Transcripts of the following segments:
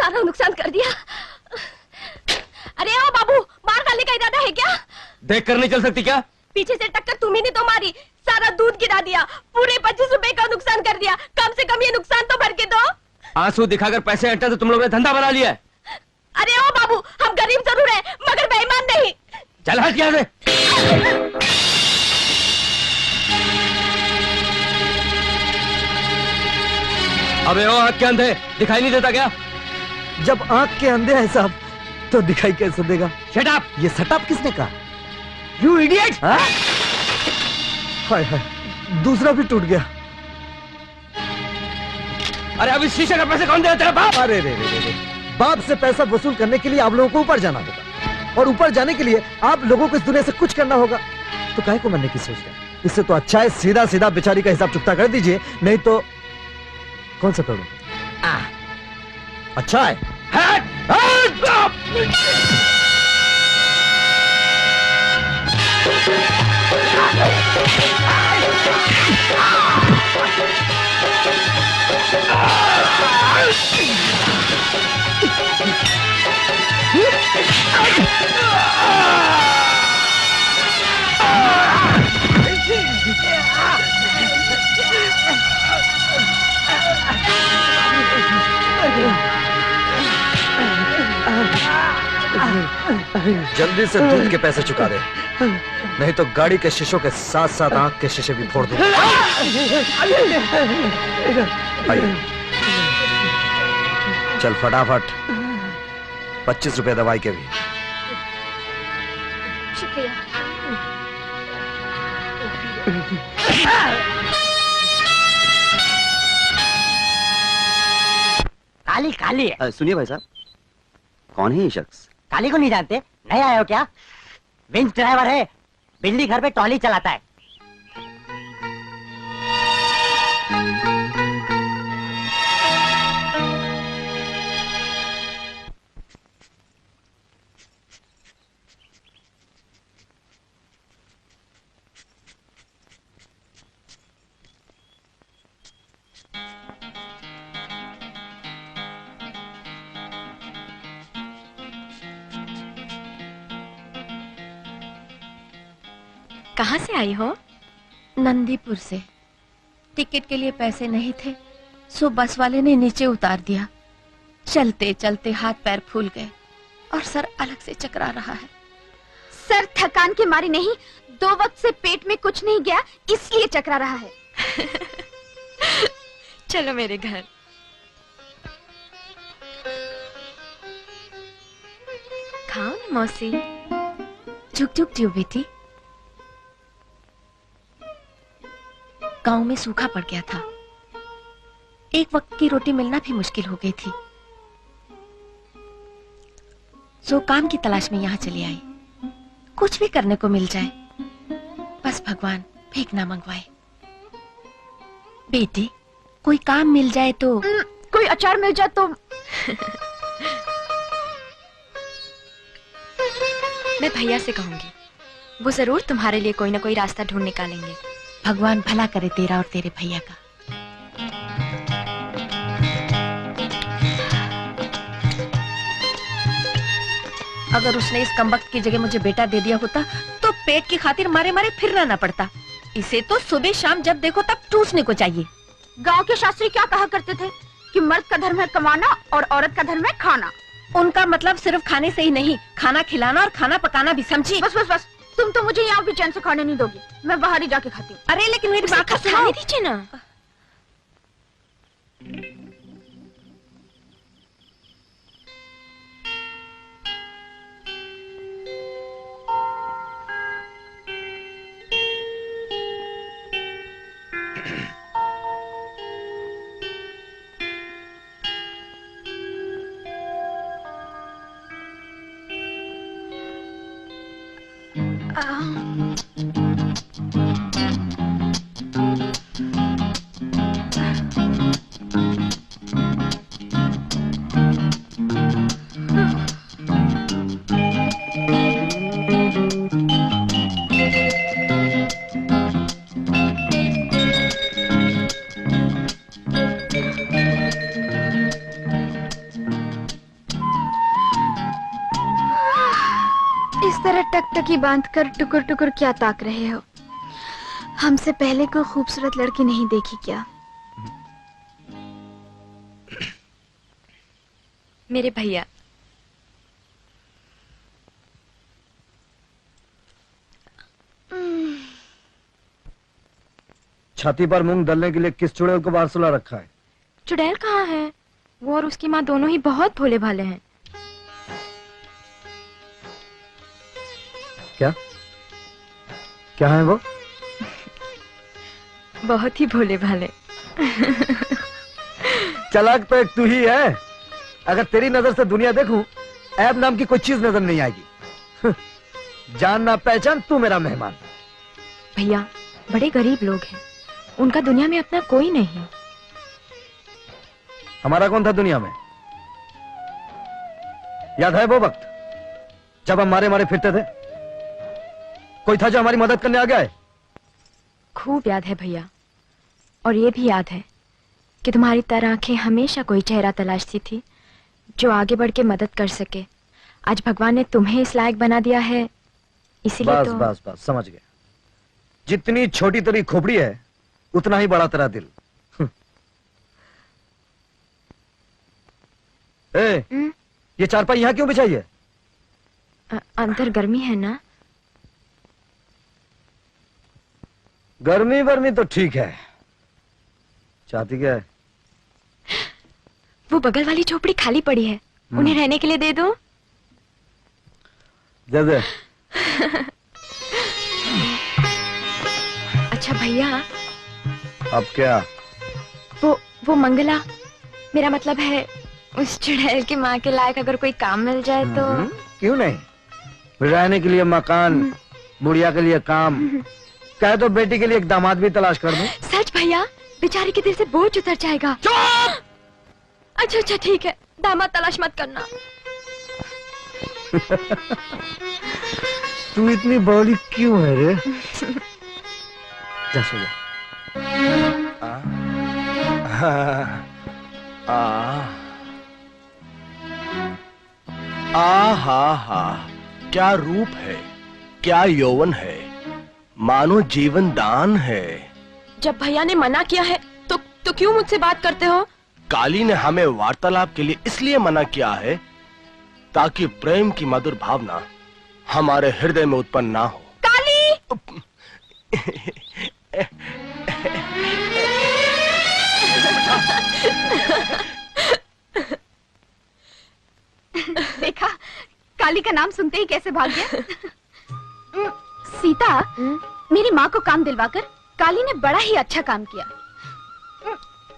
सारा नुकसान कर दिया। अरे ओ बाबू, मार डालने का इरादा है क्या? देख कर नहीं चल सकती क्या? पीछे से टक्कर तुम ही ने तो मारी, सारा दूध गिरा दिया, पूरे 25 रुपए का नुकसान कर दिया। कम से कम ये नुकसान तो भर के दो। आंसू दिखाकर पैसे हटता तो तुम लोगों ने धंधा बना लिया है। अरे ओ बाबू, हम गरीब जरूर हैं, मगर बेईमान नहीं। चल हट यहाँ से। अबे ओ आँख के अंधे, दिखाई नहीं देता क्या? जब आँख के अंधे हैं साहब तो दिखाई कैसे देगा? Shut up! ये शट किसने कहा? You idiot! हाय हाय, दूसरा भी टूट गया। अरे अभी शीशे का पैसे कौन देगा? तेरा बाप? अरे रे रे रे, बाप से पैसा वसूल करने के लिए आप लोगों को ऊपर जाना होगा, और ऊपर जाने के लिए आप लोगों को इस दुनिया से कुछ करना होगा। तो काहे को मरने की सोच रहे? इससे तो अच्छा है सीधा सीधा बेचारी का हिसाब चुकता कर दीजिए, नहीं तो कौन सा करूं? अच्छा है। जल्दी से दूध के पैसे चुका दे, नहीं तो गाड़ी के शीशों के साथ साथ आंख के शीशे भी फोड़ दूंगा। चल फटाफट, 25 रुपए दवाई के भी। शुक्रिया। काली काली है। सुनिए भाई साहब, कौन है ये शख्स? काली को नहीं जानते? नहीं आए हो क्या? विंच ड्राइवर है, बिल्ली घर पे ट्रॉली चलाता है। कहाँ से आई हो? नंदीपुर से। टिकट के लिए पैसे नहीं थे, सो बस वाले ने नीचे उतार दिया। चलते चलते हाथ पैर फूल गए और सर अलग से चकरा रहा है। सर थकान के मारे नहीं, 2 वक्त से पेट में कुछ नहीं गया इसलिए चकरा रहा है। चलो मेरे घर। खाओ ना मौसी। झुक झुक जियो बेटी। गांव में सूखा पड़ गया था, एक वक्त की रोटी मिलना भी मुश्किल हो गई थी, सो काम की तलाश में यहाँ चली आई। कुछ भी करने को मिल जाए, बस भगवान भीख ना मंगवाए। बेटी, कोई काम मिल जाए तो। कोई अचार मिल जाए तो। मैं भैया से कहूंगी, वो जरूर तुम्हारे लिए कोई ना कोई रास्ता ढूंढ निकालेंगे। भगवान भला करे तेरा और तेरे भैया का। अगर उसने इस कमबख्त की जगह मुझे बेटा दे दिया होता तो पेट की खातिर मारे मारे फिरना ना पड़ता। इसे तो सुबह शाम जब देखो तब टूसने को चाहिए। गांव के शास्त्री क्या कहा करते थे कि मर्द का धर्म है कमाना और औरत का धर्म है खाना। उनका मतलब सिर्फ खाने से ही नहीं, खाना खिलाना और खाना पकाना भी, समझी? बस बस बस, तुम तो मुझे यहाँ भी चैन से खाने नहीं दोगी, मैं बाहर ही जाके खाती हूँ। अरे लेकिन मेरी बात तो सुनो। दीजिए ना। तरह टकटकी बांधकर टुकुर टुकुर क्या ताक रहे हो? हमसे पहले कोई खूबसूरत लड़की नहीं देखी क्या? मेरे भैया। छाती पर मूंग दलने के लिए किस चुड़ैल को बाहर सुला रखा है? चुड़ैल कहाँ है? वो और उसकी माँ दोनों ही बहुत भोले भाले हैं। क्या क्या है वो? बहुत ही भोले भाले। चालाक तो एक तू ही है। अगर तेरी नजर से दुनिया देखूं, ऐब नाम की कोई चीज नजर नहीं आएगी। जान ना पहचान, तू मेरा मेहमान। भैया, बड़े गरीब लोग हैं, उनका दुनिया में अपना कोई नहीं। हमारा कौन था दुनिया में? याद है वो वक्त जब हम मारे मारे फिरते थे? कोई था जो हमारी मदद करने आ गया है? खूब याद है भैया, और ये भी याद है कि तुम्हारी तरह आंखें हमेशा कोई चेहरा तलाशती थी जो आगे बढ़ के मदद कर सके। आज भगवान ने तुम्हें इस लायक बना दिया है, इसीलिए बस तो... बस बस समझ गया। जितनी छोटी तेरी खोपड़ी है, उतना ही बड़ा तेरा दिल। ए, ये चारपाई यहाँ क्यों बिछाई है? अंदर गर्मी है ना? गर्मी वर्मी तो ठीक है, चाहती क्या है? वो बगल वाली झोपड़ी खाली पड़ी है, उन्हें रहने के लिए दे दो। दे दे। अच्छा भैया, अब क्या? वो मंगला, मेरा मतलब है उस चुड़ैल की माँ के लायक अगर कोई काम मिल जाए तो... क्यों नहीं? रहने के लिए मकान, बुढ़िया के लिए काम, कहे तो बेटी के लिए एक दामाद भी तलाश कर दूं। सच भैया, बेचारी के दिल से बोझ उतर जाएगा। अच्छा अच्छा ठीक है, दामाद तलाश मत करना। तू इतनी बड़ी क्यों है रे? जा सो जा। हा हा, क्या रूप है, क्या यौवन है, मानो जीवन दान है। जब भैया ने मना किया है तो क्यों मुझसे बात करते हो? काली ने हमें वार्तालाप के लिए इसलिए मना किया है ताकि प्रेम की मधुर भावना हमारे हृदय में उत्पन्न ना हो। काली! देखा, काली का नाम सुनते ही कैसे भाग गया। सीता, मेरी माँ को काम दिलवाकर काली ने बड़ा ही अच्छा काम किया।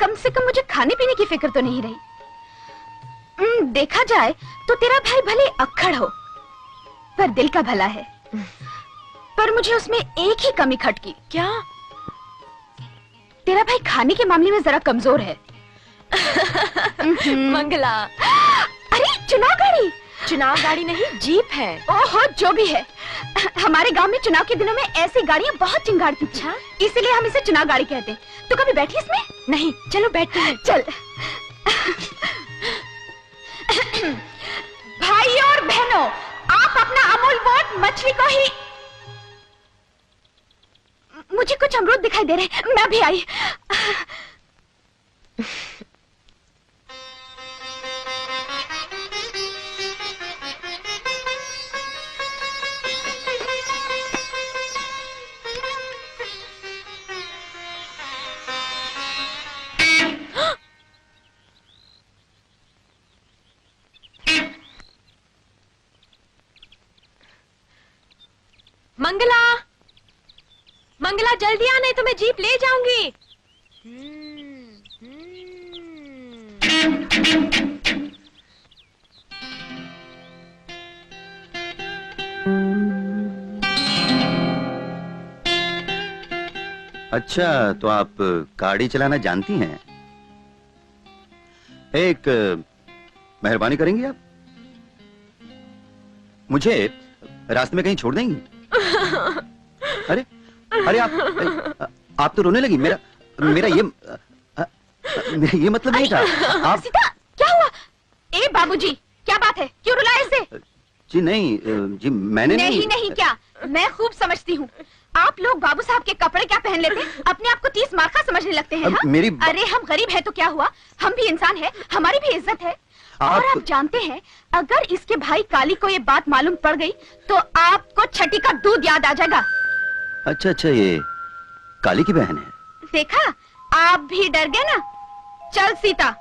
कम से कम मुझे खाने पीने की फिक्र तो नहीं रही। देखा जाए तो तेरा भाई भले अक्खड़ हो, पर दिल का भला है। पर मुझे उसमें एक ही कमी खटकी। क्या? तेरा भाई खाने के मामले में जरा कमजोर है। मंगला, अरे चुनाव गाड़ी! चुनाव गाड़ी नहीं, जीप है। ओहो, जो भी है, हमारे गांव में चुनाव के दिनों में ऐसी गाड़ियां बहुत चिंगारती थी, इसीलिए हम इसे चुनाव गाड़ी कहते हैं। तो कभी बैठी इसमें? नहीं, चलो बैठते हैं। चल। भाई और बहनों, आप अपना अमूल वोट मछली को ही... मुझे कुछ अमरूद दिखाई दे रहे, मैं भी आई। मंगला, मंगला जल्दी आ, नहीं तो मैं जीप ले जाऊंगी। अच्छा, तो आप गाड़ी चलाना जानती हैं? एक मेहरबानी करेंगी आप? मुझे रास्ते में कहीं छोड़ देंगी? अरे अरे आप तो रोने लगी। मेरा ये मतलब नहीं था। आप... सीता, क्या हुआ? ए बाबूजी, क्या बात है? क्यों रुलाए इसे? जी नहीं जी मैंने नहीं नहीं क्या, मैं खूब समझती हूँ। आप लोग बाबू साहब के कपड़े क्या पहन लेते, अपने आप को 30 मार्का समझने लगते हैं। हाँ? मेरी अरे हम गरीब है तो क्या हुआ, हम भी इंसान है, हमारी भी इज्जत है। और आप जानते हैं, अगर इसके भाई काली को ये बात मालूम पड़ गई तो आपको छठी का दूध याद आ जाएगा। अच्छा अच्छा, ये काली की बहन है। देखा, आप भी डर गए ना। चल सीता।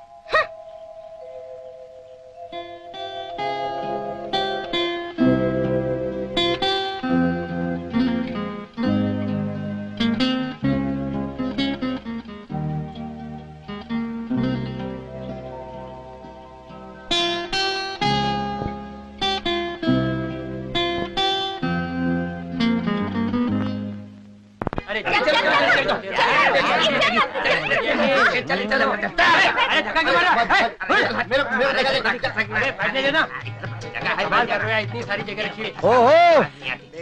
ओहो,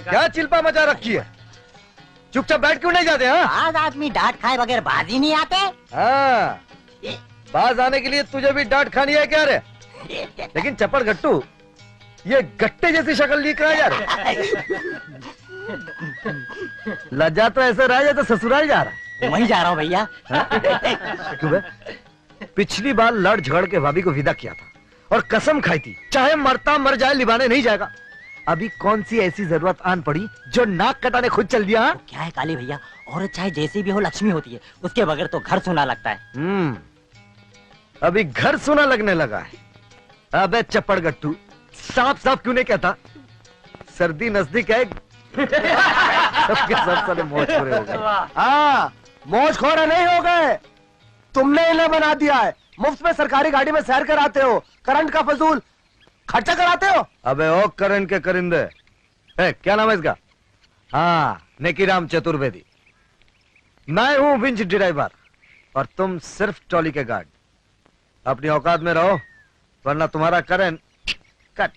क्या चिल्पा मचा रखी है? चुपचाप बैठ क्यों नहीं जाते? हाँ आज आदमी डांट खाए बगैर बाज ही नहीं आते। हाँ, बाज आने के लिए तुझे भी डांट खानी है क्या रे? लेकिन चपड़ गट्टू, ये गट्टे जैसी शक्ल लेकर आ यार। लज्जा तो ऐसे रहा जैसे ससुराल जा रहा है। वहीं जा रहा हूँ भैया। क्यों बे? पिछली बार लड़ झगड़ के भाभी को विदा किया था और कसम खाई थी, चाहे मरता मर जाए लिबाने नहीं जाएगा। अभी कौन सी ऐसी जरूरत आन पड़ी जो नाक कटाने खुद चल दिया? हाँ? क्या है काली भैया, औरत चाहे जैसी भी हो लक्ष्मी होती है, उसके बगैर तो घर सुना लगता है। अभी घर सुना लगने लगा है। अबे चप्पड़ गट्टू, साफ साफ क्यों नहीं कहता? सर्दी नजदीक है। सबके सब साले मौजखोरे हो गए। हाँ, मौजखोरे नहीं हो गए, तुमने इन्हें बना दिया है। मुफ्त में सरकारी गाड़ी में सैर कराते हो, करंट का फजूल खर्चा कराते हो। अबे ओ करंट के करिंदे, क्या नाम है इसका? हाँ, नेकीराम चतुर्वेदी। मैं हूँ विंच ड्राइवर और तुम सिर्फ ट्रॉली के गार्ड। अपनी औकात में रहो वरना तुम्हारा करंट कट।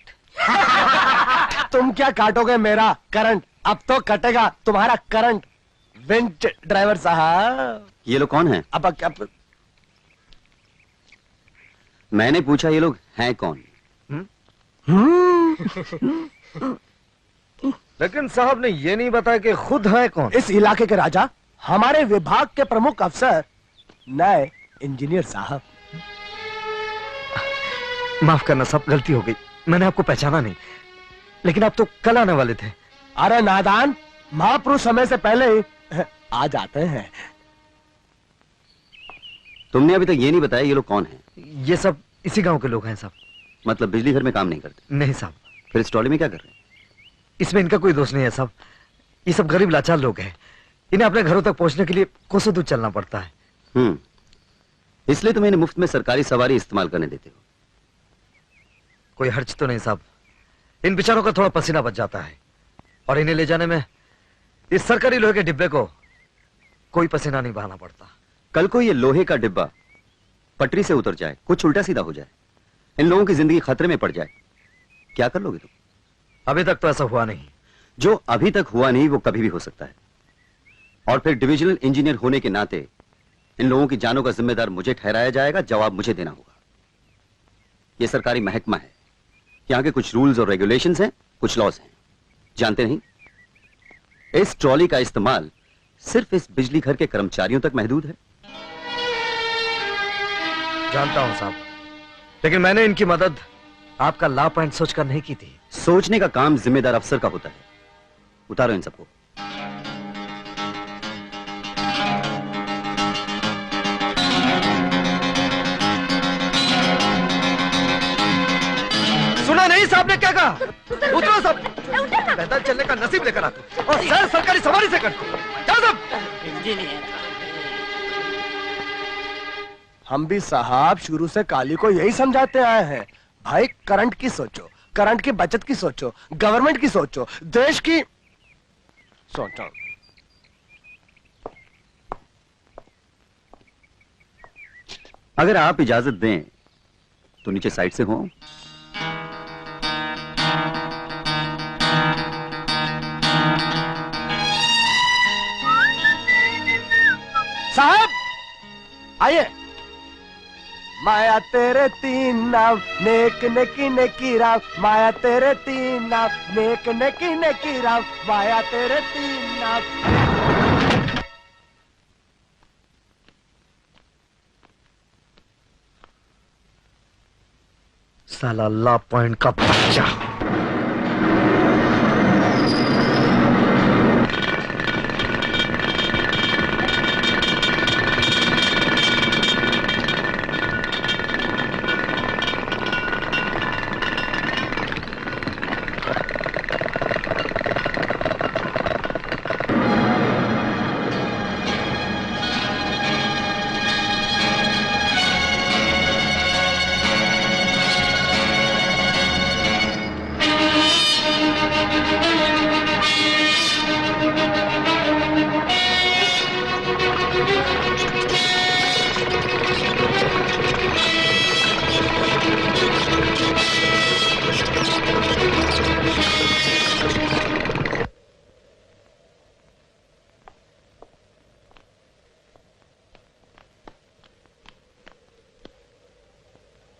तुम क्या काटोगे मेरा करंट, अब तो कटेगा तुम्हारा करंट। विंच ड्राइवर साहब। ये लोग कौन हैं? अब मैंने पूछा ये लोग हैं कौन? लेकिन साहब ने ये नहीं बताया कि खुद है कौन। इस इलाके के राजा, हमारे विभाग के प्रमुख अफसर, नए इंजीनियर साहब। माफ करना साहब, गलती हो गई, मैंने आपको पहचाना नहीं। लेकिन आप तो कल आने वाले थे। अरे नादान, महापुरुष समय से पहले ही आ जाते हैं। तुमने अभी तक ये नहीं बताया ये लोग कौन हैं? ये सब इसी गांव के लोग हैं साहब। मतलब बिजली घर में काम नहीं करते? नहीं साहब। फिर इस ट्रॉली में क्या कर रहे हैं? इसमें इनका कोई दोष नहीं है साहब। ये सब गरीब लाचार लोग हैं, इन्हें अपने घरों तक पहुंचने के लिए कोसों दूर चलना पड़ता है। इसलिए तुम्हें इन्हें मुफ्त में सरकारी सवारी इस्तेमाल करने देते हो? कोई हर्ज तो नहीं साहब, इन बेचारों का थोड़ा पसीना बच जाता है और इन्हें ले जाने में इस सरकारी लोहे के डिब्बे को कोई पसीना नहीं बहाना पड़ता। कल को ये लोहे का डिब्बा पटरी से उतर जाए, कुछ उल्टा सीधा हो जाए, इन लोगों की जिंदगी खतरे में पड़ जाए, क्या कर लोगे तुम? अभी तक तो ऐसा हुआ नहीं। जो अभी तक हुआ नहीं वो कभी भी हो सकता है। और फिर डिविजनल इंजीनियर होने के नाते इन लोगों की जानों का जिम्मेदार मुझे ठहराया जाएगा, जवाब मुझे देना होगा। यह सरकारी महकमा है, यहां के कुछ रूल्स और रेगुलेशंस हैं, कुछ लॉज हैं, जानते नहीं? इस ट्रॉली का इस्तेमाल सिर्फ इस बिजली घर के कर्मचारियों तक महदूद है। जानता हूं साहब, लेकिन मैंने इनकी मदद आपका लाभ पॉइंट सोचकर नहीं की थी। सोचने का काम जिम्मेदार अफसर का होता है। उतारो इन सबको। सुना नहीं साहब ने क्या कहा? उतरो सब। पैदल चलने का नसीब लेकर आते और सर सरकारी सवारी से करते। जाओ सब। हम भी साहब शुरू से काली को यही समझाते आए हैं, भाई करंट की सोचो, करंट की बचत की सोचो, गवर्नमेंट की सोचो, देश की सोचो। अगर आप इजाजत दें तो नीचे साइड से हो। साहब आइए, माया तेरे तीन नाम, नेक नेकी नेकी राम, माया तेरे तीन नाम, नेक नेकी नेकी राम, माया तेरे तीन नाम। साला ला पॉइंट का बच्चा।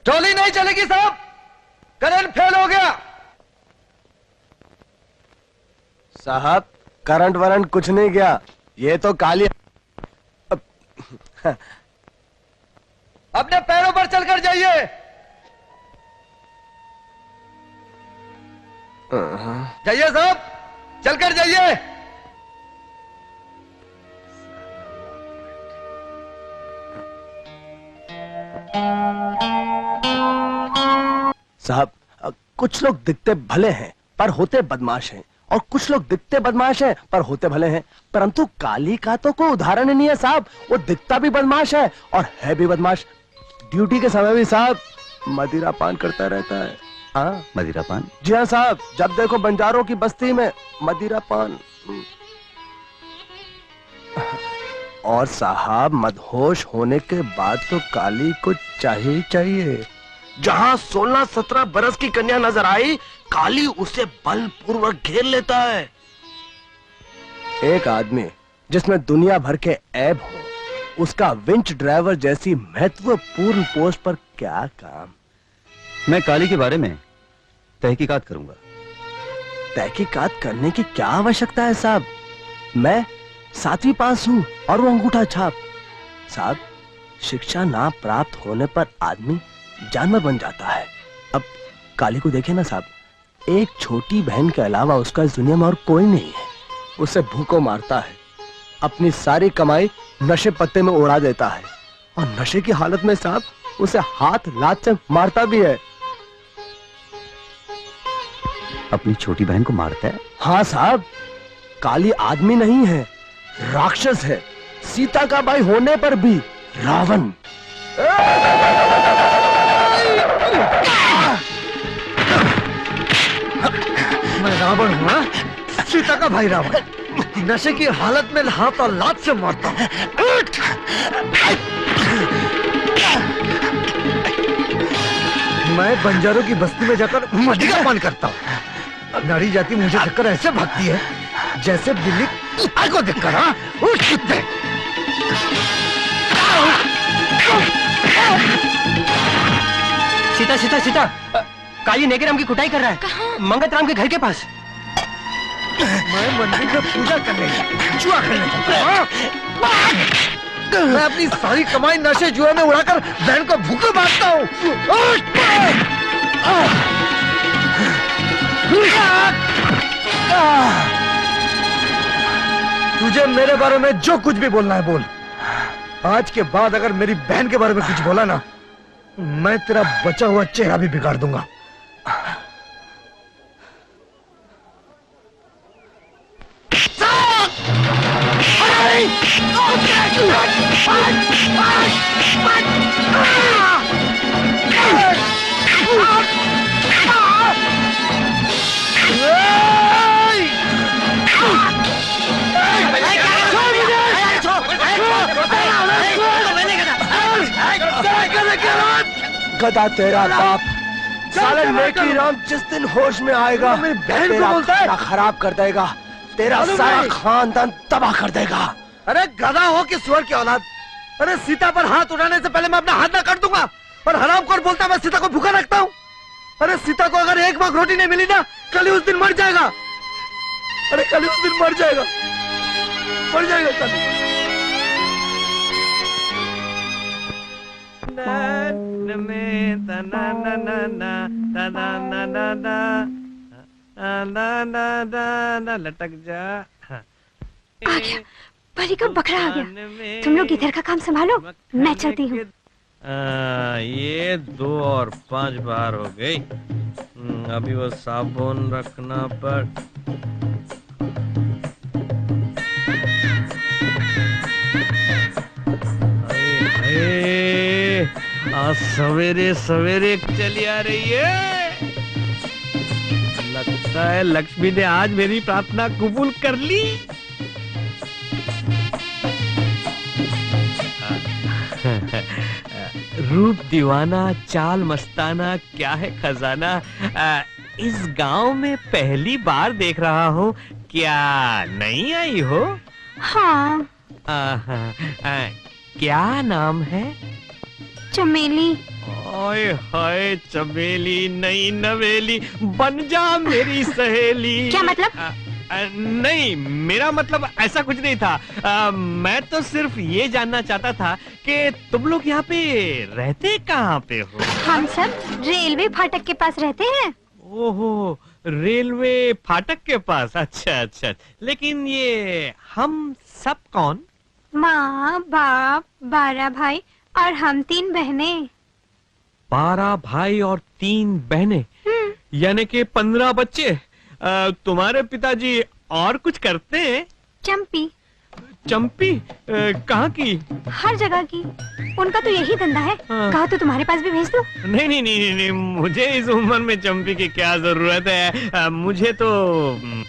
ट्रॉली नहीं चलेगी साहब, करंट फेल हो गया। साहब करंट वरंट कुछ नहीं गया, ये तो काली। अपने पैरों पर चलकर जाइए। जाइए साहब, चलकर जाइए। साहब कुछ लोग दिखते भले हैं पर होते बदमाश हैं, और कुछ लोग दिखते बदमाश हैं पर होते भले हैं, परंतु काली का तो कोई उदाहरण नहीं है साहब। वो दिखता भी बदमाश है और है भी बदमाश। ड्यूटी के समय भी साहब मदिरा पान करता रहता है। हाँ मदिरा पान? जी हाँ साहब, जब देखो बंजारों की बस्ती में मदिरा पान। और साहब मदहोश होने के बाद तो काली को चाहिए ही चाहिए। जहां 16-17 बरस की कन्या नजर आई, काली उसे बलपूर्वक घेर लेता है। एक आदमी जिसमें दुनिया भर के ऐब हो, उसका विंच ड्राइवर जैसी महत्वपूर्ण पोस्ट पर क्या काम। मैं काली के बारे में तहकीकात करूंगा। तहकीकात करने की क्या आवश्यकता है साहब? मैं 7वीं पास हूं और वो अंगूठा छाप। साहब शिक्षा ना प्राप्त होने पर आदमी जानवर बन जाता है। अब काली को देखे ना साहब, एक छोटी बहन के अलावा उसका इस दुनिया में और कोई नहीं है। उसे भूखों मारता है, अपनी सारी कमाई नशे पत्ते में उड़ा देता है, और नशे की हालत में साहब उसे हाथ लात से मारता भी है। अपनी छोटी बहन को मारता है? हाँ साहब, काली आदमी नहीं है, राक्षस है। सीता का भाई होने पर भी रावण। मैं रावण हूँ हाँ? सीता का भाई रावण। नशे की हालत में हाथ और लात से मारता हूँ। मैं बंजारों की बस्ती में जाकर मदिरा पान करता हूँ। नारी जाति मुझे देखकर ऐसे भागती है जैसे बिल्ली कुत्ते को देखकर। हाँ उठ कुत्ते। सीता सीता सीता, काली नेगेराम की कुटाई कर रहा है। मंगत राम के घर के पास। मैं मंदिर में पूजा करने जुआ खेलने जाता हूँ। मैं अपनी सारी कमाई नशे जुए में उड़ाकर बहन को भूखे मारता हूँ। तुझे मेरे बारे में जो कुछ भी बोलना है बोल। आज के बाद अगर मेरी बहन के बारे में कुछ बोला ना, मैं तेरा बचा हुआ चेहरा भी बिगाड़ दूंगा। गधा तेरा बाप साले नेकी राम जिस दिन होश में आएगा मेरी बहन को बोलता है खराब कर देगा, तेरा सारा खानदान तबाह कर देगा। अरे गधा हो कि सुअर की औलाद, अरे सीता पर हाथ उठाने से पहले मैं अपना हाथ ना कर दूंगा। और हरामखोर बोलता है मैं सीता को भूखा रखता हूँ। अरे सीता को अगर एक वक्त रोटी नहीं मिली ना, कल ही उस दिन मर जाएगा। अरे कल ही उस दिन मर जाएगा कल। लटक जा। आ गया, परी का बकरा आ गया। तुम लोग इधर का काम संभालो, मैं चलती हूँ। ये 2 और 5 बार हो गई। अभी वो साबुन रखना पड़। आज सवेरे सवेरे चली आ रही है। लगता है लक्ष्मी ने आज मेरी प्रार्थना कबूल कर ली। रूप दीवाना, चाल मस्ताना, क्या है खजाना। इस गांव में पहली बार देख रहा हूँ। क्या नहीं आई हो? हाँ। क्या नाम है? चमेली। ओए हाय, चमेली नहीं नवेली, बन जा मेरी सहेली। क्या मतलब? नहीं, मेरा मतलब ऐसा कुछ नहीं था। मैं तो सिर्फ ये जानना चाहता था कि तुम लोग यहाँ पे रहते कहाँ पे हो? हम सब रेलवे फाटक के पास रहते हैं। ओहो, रेलवे फाटक के पास। अच्छा अच्छा, लेकिन ये हम सब कौन? माँ, बाप, 12 भाई और हम 3 बहनें। 12 भाई और 3 बहनें, यानी कि 15 बच्चे। तुम्हारे पिताजी और कुछ करते हैं? चंपी। चंपी? कहाँ की? हर जगह की। उनका तो यही धंधा है। हाँ। कहा तो तुम्हारे पास भी भेज दो। नहीं नहीं नहीं नहीं, मुझे इस उम्र में चंपी की क्या जरूरत है। मुझे तो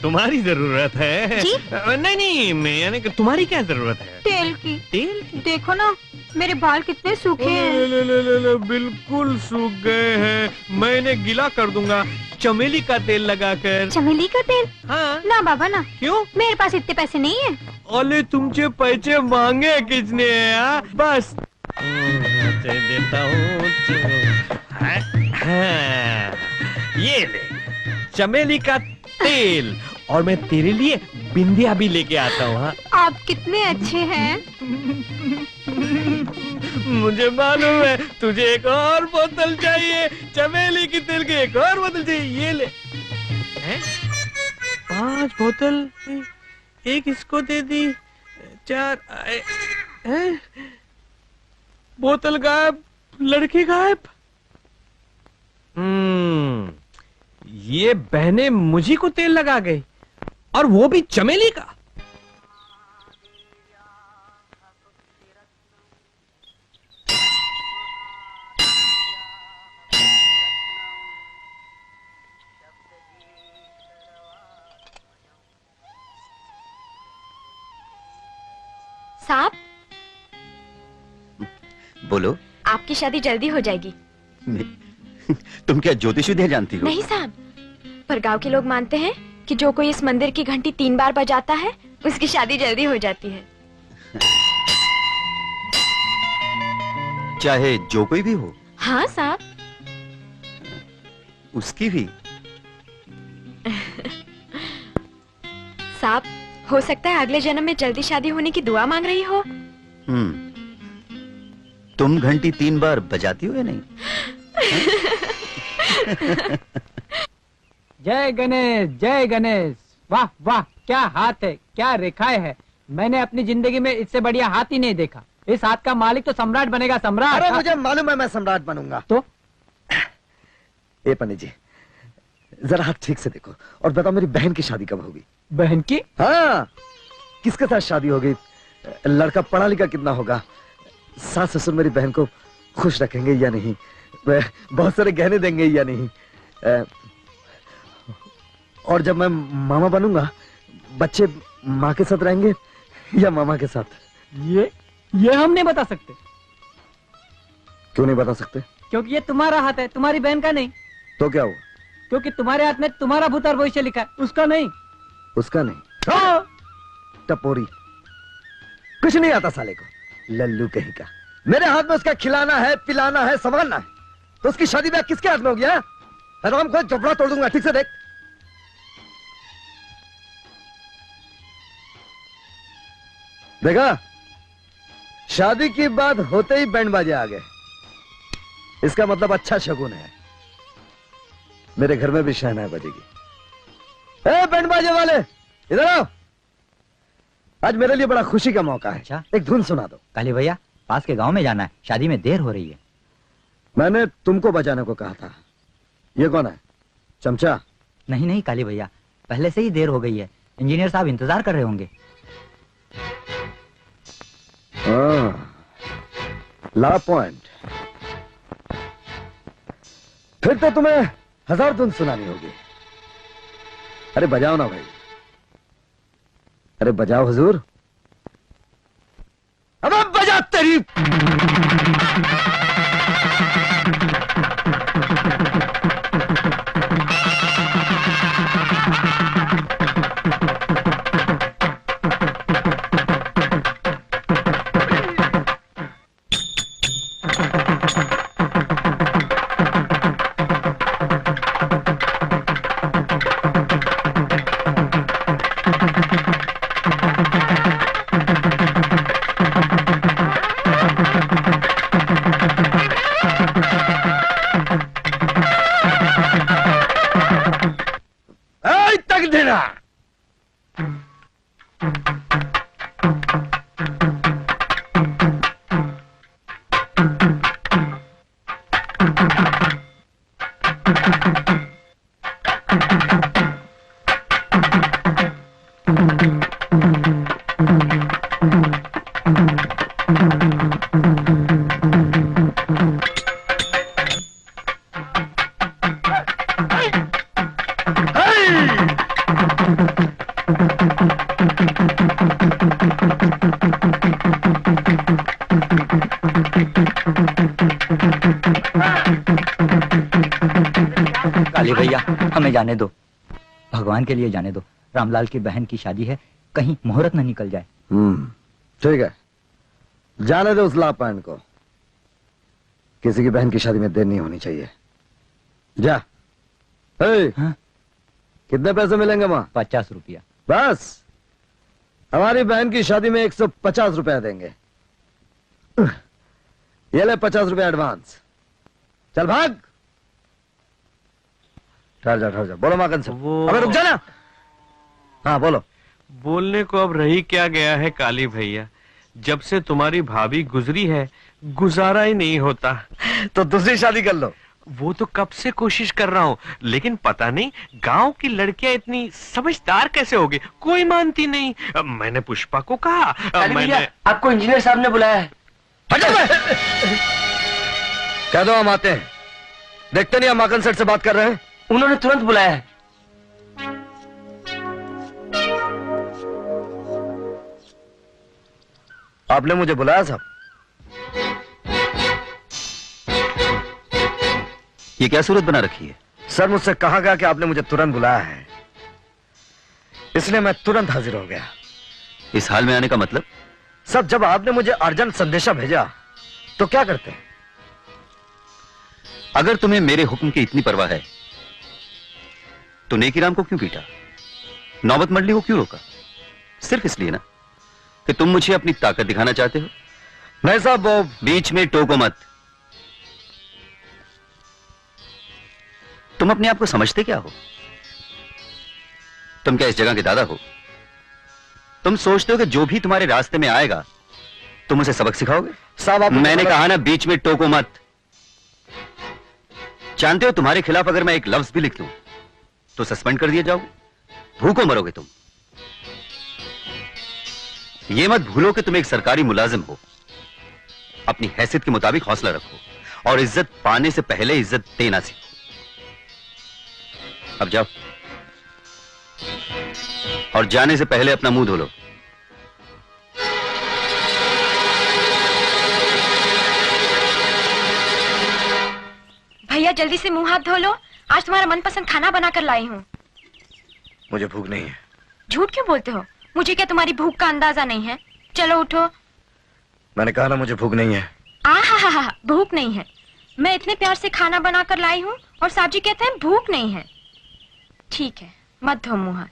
तुम्हारी जरूरत है। जी? नहीं नहीं, मैं यानी कि तुम्हारी क्या जरूरत है? तेल की। तेल की? देखो ना, मेरे बाल कितने सूखे हैं। ले, बिल्कुल सूख गए हैं। मैं इन्हें गीला कर दूंगा चमेली का तेल लगाकर। चमेली का तेल? हाँ। ना बाबा ना। क्यों? मेरे पास इतने पैसे नहीं है। अरे तुमसे पैसे मांगे किसने? बस देता हूँ। ये ले चमेली का तेल, और मैं तेरे लिए बिंदिया भी लेके आता हूँ। हाँ, आप कितने अच्छे हैं। मुझे मालूम है तुझे एक और बोतल चाहिए, चमेली की तेल की एक और बोतल चाहिए। ये ले। 5 बोतल, एक इसको दे दी, 4 बोतल गायब, लड़की गायब। ये बहनें मुझी को तेल लगा गई, और वो भी चमेली का। साहब, बोलो। आपकी शादी जल्दी हो जाएगी। तुम क्या ज्योतिष विद्या जानती हो? नहीं साहब, पर गांव के लोग मानते हैं कि जो कोई इस मंदिर की घंटी 3 बार बजाता है, उसकी शादी जल्दी हो जाती है। चाहे जो कोई भी हो? हाँ साहब। उसकी भी? साहब, हो सकता है अगले जन्म में जल्दी शादी होने की दुआ मांग रही हो। तुम घंटी 3 बार बजाती हो या नहीं? जय गणेश, जय गणेश। वाह वाह, क्या हाथ है, क्या रेखाएं है। मैंने अपनी जिंदगी में इससे बढ़िया हाथ ही नहीं देखा। इस हाथ का मालिक तो सम्राट बनेगा, सम्राट। अरे मुझे मालूम है मैं सम्राट बनूंगा। तो ए पंडित जी, जरा हाथ ठीक से देखो और बताओ मेरी बहन की शादी कब होगी? बहन की? हाँ, किसके साथ शादी होगी? लड़का पढ़ा लिखा कितना होगा? सास ससुर मेरी बहन को खुश रखेंगे या नहीं? बहुत सारे गहने देंगे या नहीं? और जब मैं मामा बनूंगा, बच्चे माँ के साथ रहेंगे या मामा के साथ? ये हम नहीं बता सकते। क्यों नहीं बता सकते? क्योंकि ये तुम्हारा हाथ है, तुम्हारी बहन का नहीं। तो क्या हुआ? क्योंकि तुम्हारे हाथ में तुम्हारा भूत और भविष्य लिखा है, उसका नहीं। उसका नहीं? टपोरी, कुछ नहीं आता साले को, लल्लू कहीं का। मेरे हाथ में उसका खिलाना है, पिलाना है, संभालना है, तो उसकी शादी ब्याह किसके हाथ में हो गया? हराम को जबड़ा तोड़ दूंगा। ठीक से देख। देखा, शादी की बात होते ही बैंड बाजे आ गए। इसका मतलब अच्छा शगुन है। मेरे घर में भी शहनाई बजेगी। ए बैंड बाजे वाले, इधर आओ। आज मेरे लिए बड़ा खुशी का मौका है। अच्छा, एक धुन सुना दो। काली भैया, पास के गांव में जाना है, शादी में देर हो रही है। मैंने तुमको बजाने को कहा था। ये कौन है? चमचा? नहीं नहीं काली भैया, पहले से ही देर हो गई है, इंजीनियर साहब इंतजार कर रहे होंगे। ला पॉइंट। फिर तो तुम्हें 1000 धुन सुनानी होगी। अरे बजाओ ना भाई, अरे बजाओ हुजूर। अबे बजा तेरी। काली भैया, हमें जाने दो, भगवान के लिए जाने दो। रामलाल की बहन की शादी है, कहीं मुहूर्त न निकल जाए। ठीक है, जाने दो उस लापान को। किसी की बहन की शादी में देर नहीं होनी चाहिए। जा। हाँ? कितने पैसे मिलेंगे वहां? 50 रुपया। बस, हमारी बहन की शादी में 150 रुपया देंगे। ये ले 50 रुपया एडवांस। चल भाग। ठहर जा। बोलो माकन से। अबे रुक जाना। हाँ बोलो। बोलने को अब रही क्या गया है काली भैया, जब से तुम्हारी भाभी गुजरी है गुजारा ही नहीं होता। तो दूसरी शादी कर लो। वो तो कब से कोशिश कर रहा हूँ, लेकिन पता नहीं गांव की लड़कियां इतनी समझदार कैसे होगी, कोई मानती नहीं। मैंने पुष्पा को कहा। मैंने आपको इंजीनियर साहब ने बुलाया है। कह दो हम आते हैं। देखते नहीं हम माकन सेठ से बात कर रहे हैं। उन्होंने तुरंत बुलाया है। आपने मुझे बुलाया साहब? ये क्या सूरत बना रखी है? सर मुझसे कहा गया कि आपने मुझे तुरंत बुलाया है, इसलिए मैं तुरंत हाजिर हो गया। इस हाल में आने का मतलब? सब जब आपने मुझे अर्जेंट संदेशा भेजा तो क्या करते हैं? अगर तुम्हें मेरे हुक्म की इतनी परवाह है तो नेकीराम को क्यों पीटा, नौबत मंडली को क्यों रोका? सिर्फ इसलिए ना कि तुम मुझे अपनी ताकत दिखाना चाहते हो? नहीं साहब, वो बीच में टोको मत। तुम अपने आप को समझते क्या हो? तुम क्या इस जगह के दादा हो? तुम सोचते हो कि जो भी तुम्हारे रास्ते में आएगा तुम उसे सबक सिखाओगे? साहब मैंने कहा ना, बीच में टोको मत। जानते हो तुम्हारे खिलाफ अगर मैं एक लफ्ज भी लिख दूं तो सस्पेंड कर दिया जाओगे, भूखों मरोगे तुम। ये मत भूलो कि तुम एक सरकारी मुलाजिम हो। अपनी हैसियत के मुताबिक हौसला रखो और इज्जत पाने से पहले इज्जत देना सीखो। अब जाओ और जाने से पहले अपना मुंह धो लो। भैया जल्दी से मुंह हाथ धो लो, आज तुम्हारा मनपसंद खाना बनाकर लाई हूँ। मुझे भूख नहीं है। झूठ क्यों बोलते हो? मुझे क्या तुम्हारी भूख का अंदाजा नहीं है? चलो उठो। मैंने कहा ना मुझे भूख नहीं है। आहा, भूख नहीं है। मैं इतने प्यार से खाना बनाकर लाई हूँ और साहब जी कहते हैं भूख नहीं है। ठीक है, मत धो मुंह हाथ,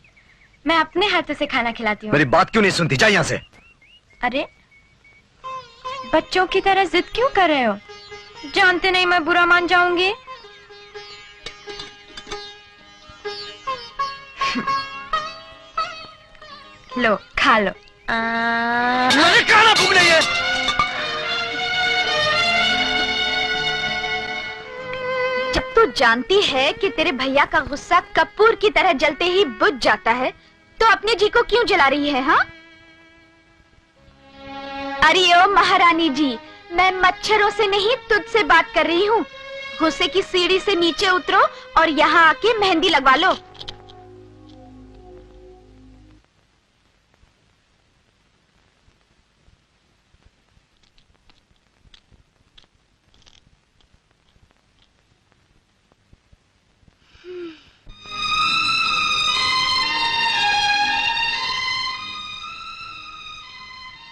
मैं अपने हाथ से खाना खिलाती हूँ। मेरी बात क्यों नहीं सुनती? जा यहाँ से। अरे बच्चों की तरह जिद क्यों कर रहे हो? जानते नहीं मैं बुरा मान जाऊंगी। लो खा लो। मुझे खाना भूख नहीं है। जब तू जानती है कि तेरे भैया का गुस्सा कपूर की तरह जलते ही बुझ जाता है, तो अपने जी को क्यों जला रही है? हाँ? अरे ओ महारानी जी, मैं मच्छरों से नहीं तुझसे बात कर रही हूँ। गुस्से की सीढ़ी से नीचे उतरो और यहाँ आके मेहंदी लगवा लो।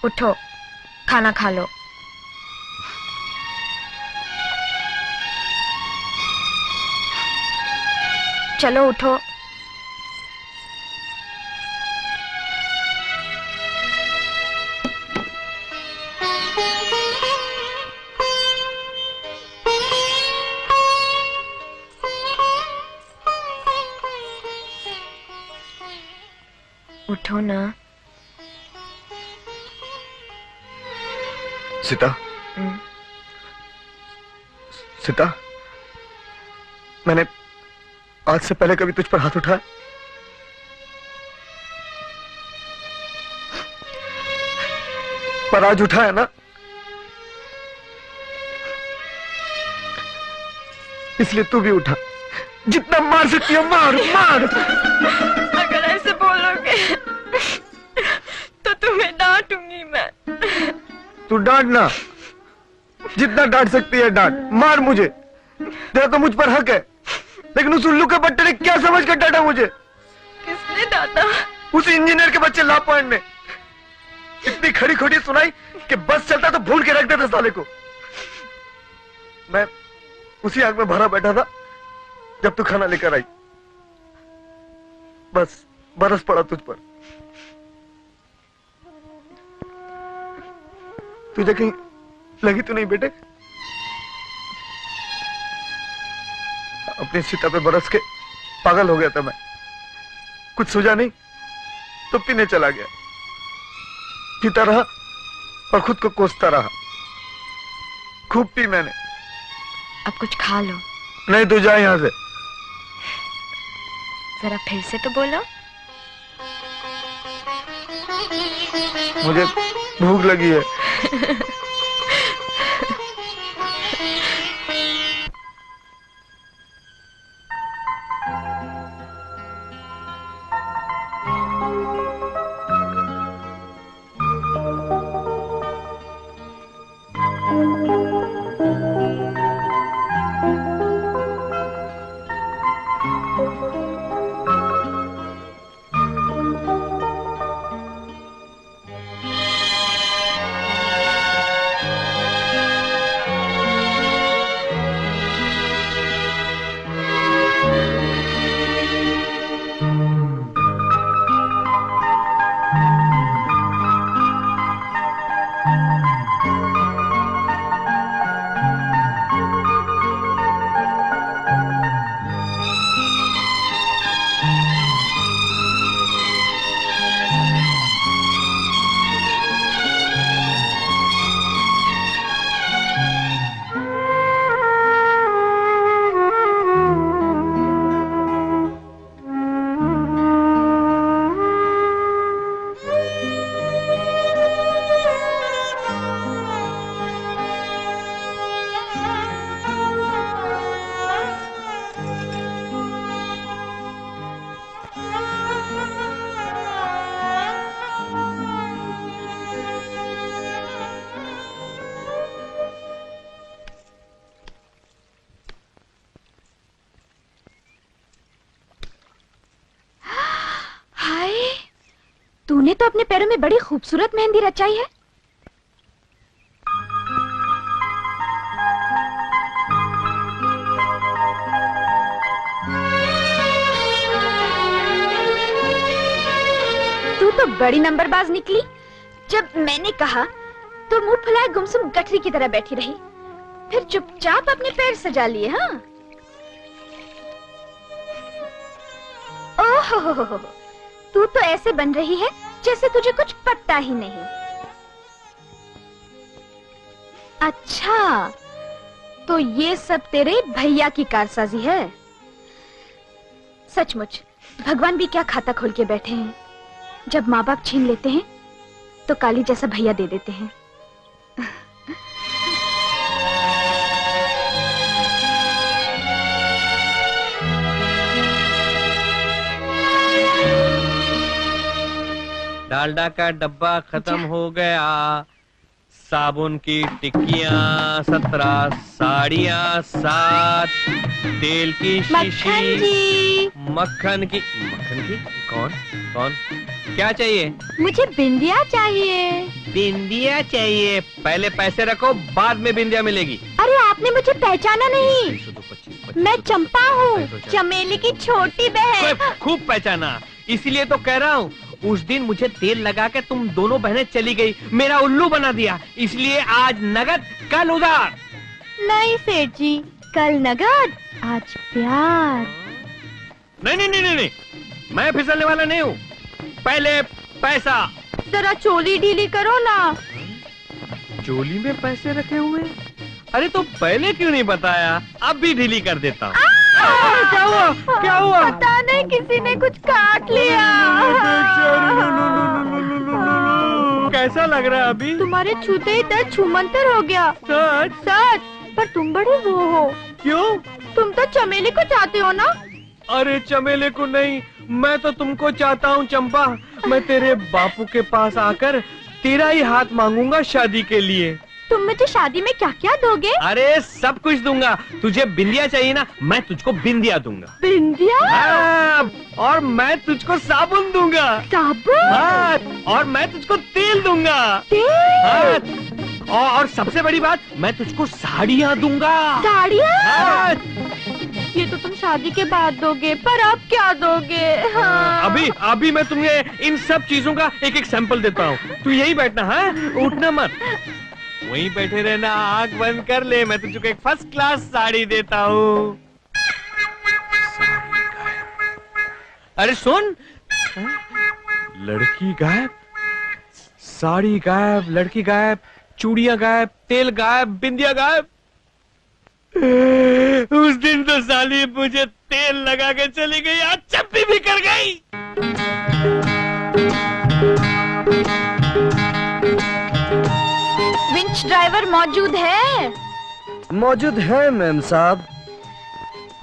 उठो, खाना खा लो। चलो उठो। उठो ना। सीता, सीता, मैंने आज से पहले कभी तुझ पर हाथ उठाया? पर आज उठाया ना, इसलिए तू भी उठा। जितना मार सकती है मार, मार। अगर ऐसे बोलोगे तो तुम्हें डांटूंगी मैं। तू डांट ना, जितना डांट सकती है डांट, मार मुझे। तेरा तो मुझ पर हक है, लेकिन उस उल्लू के बट्टे ने क्या समझ कर डांटा मुझे? किसने डांटा? उस इंजीनियर के बच्चे लापॉइंट ने इतनी खड़ी खोटी सुनाई कि बस चलता तो भूल के रख देता साले को। मैं उसी आग में भरा बैठा था जब तू खाना लेकर आई। बस बरस पड़ा तुझ पर। तुझे कहीं लगी तो नहीं बेटे? अपनी सीता पे बरस के पागल हो गया था मैं। कुछ सूझा नहीं तो पीने चला गया। पीता रहा और खुद को कोसता रहा। खूब पी मैंने। अब कुछ खा लो। नहीं, तू जा यहां से। जरा फिर से तो बोलो। मुझे भूख लगी है। तूने तो अपने पैरों में बड़ी खूबसूरत मेहंदी रचाई है। तो बड़ी नंबरबाज निकली। जब मैंने कहा तो मुंह फुलाए गुमसुम गठरी की तरह बैठी रही, फिर चुपचाप अपने पैर सजा लिए। हाँ, ओहो, तू तो ऐसे बन रही है जैसे तुझे कुछ पता ही नहीं। अच्छा, तो ये सब तेरे भैया की कारसाजी है। सचमुच भगवान भी क्या खाता खोल के बैठे हैं। जब माँ बाप छीन लेते हैं तो काली जैसा भैया दे देते हैं। डालडा का डब्बा खत्म हो गया, साबुन की टिक्कियाँ 17, साड़ियाँ 7, तेल की शीशी, मक्खन की कौन कौन क्या चाहिए? मुझे बिंदिया चाहिए। बिंदिया चाहिए? पहले पैसे रखो, बाद में बिंदिया मिलेगी। अरे आपने मुझे पहचाना नहीं। मैं चंपा हूँ, चमेली की छोटी बहन। खूब पहचाना, इसीलिए तो कह रहा हूँ। उस दिन मुझे तेल लगा के तुम दोनों बहनें चली गई, मेरा उल्लू बना दिया, इसलिए आज नगद कल उधार। नहीं सेठ जी, कल नगद आज प्यार। नहीं, मैं फिसलने वाला नहीं हूँ। पहले पैसा। जरा चोली ढीली करो ना। चोली में पैसे रखे हुए? अरे तो पहले क्यों नहीं बताया? अब भी ढीली कर देता हूँ। क्या हुआ? क्या हुआ? पता नहीं, किसी ने कुछ काट लिया। कैसा लग रहा है अभी? तुम्हारे छूते ही दर्द छूमंतर हो गया। सच, पर तुम बड़े वो हो। क्यों? तुम तो चमेली को चाहते हो ना? अरे चमेले को नहीं, मैं तो तुमको चाहता हूँ चंपा। मैं तेरे बापू के पास आकर तेरा ही हाथ मांगूंगा शादी के लिए। तुम मुझे शादी में क्या क्या दोगे? अरे सब कुछ दूंगा। तुझे बिंदिया चाहिए ना, मैं तुझको बिंदिया दूंगा। बिंदिया? हाँ, और मैं तुझको साबुन दूंगा। साबुन? हाँ, और मैं तुझको तेल दूंगा। तेल? हाँ, और सबसे बड़ी बात, मैं तुझको साड़ियाँ दूंगा। साड़ियाँ? हाँ। ये तो तुम शादी के बाद दोगे, पर अब क्या दोगे? हाँ। अभी मैं तुम्हें इन सब चीजों का एक एक सैंपल देता हूँ। तू यही बैठना है, उठना मत, वहीं बैठे रहना, आंख बंद कर ले। मैं तुझको एक फर्स्ट क्लास साड़ी देता हूँ। अरे सुन, लड़की गायब, साड़ी गायब, लड़की गायब, चूड़ियां गायब, तेल गायब, बिंदिया गायब। उस दिन तो साली मुझे तेल लगा के चली गई, आज चप्पी भी कर गई। विंच ड्राइवर मौजूद है? मौजूद है मैम साहब।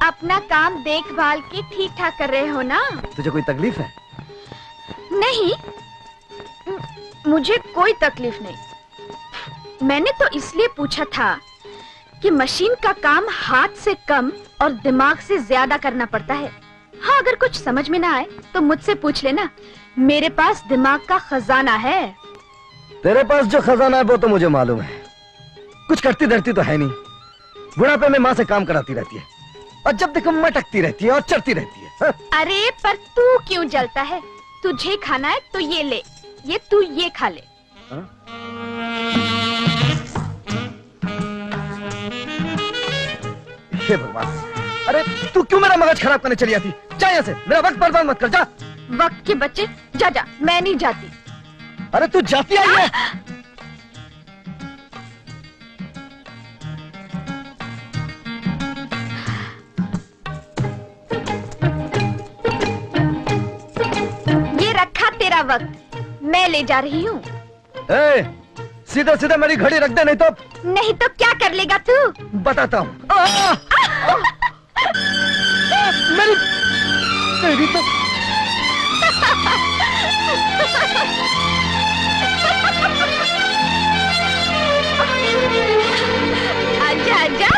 अपना काम देखभाल की ठीक ठाक कर रहे हो ना? तुझे कोई तकलीफ है? नहीं, मुझे कोई तकलीफ नहीं। मैंने तो इसलिए पूछा था कि मशीन का काम हाथ से कम और दिमाग से ज्यादा करना पड़ता है। हाँ, अगर कुछ समझ में ना आए तो मुझसे पूछ लेना, मेरे पास दिमाग का खजाना है। तेरे पास जो खजाना है वो तो मुझे मालूम है। कुछ करती धरती तो है नहीं। बुढ़ापे में माँ से काम कराती रहती है और जब देखो मटकती रहती है और चढ़ती रहती है। हाँ? अरे पर तू क्यों जलता है? तुझे खाना है तो ये ले, ये तू ये खा ले। हाँ? हे भगवान, अरे तू क्यों मेरा मगज खराब करने चली आती? जा यहाँ से, मेरा वक्त बर्बाद मत कर, जा। वक्त के बच्चे, जा जा, मैं नहीं जाती। अरे तू जाती आई है? ये रखा तेरा वक्त, मैं ले जा रही हूँ। सीधा सीधा मेरी घड़ी रख दे, नहीं तो क्या कर लेगा तू? बताता हूँ। मेरी तो आजा आजा।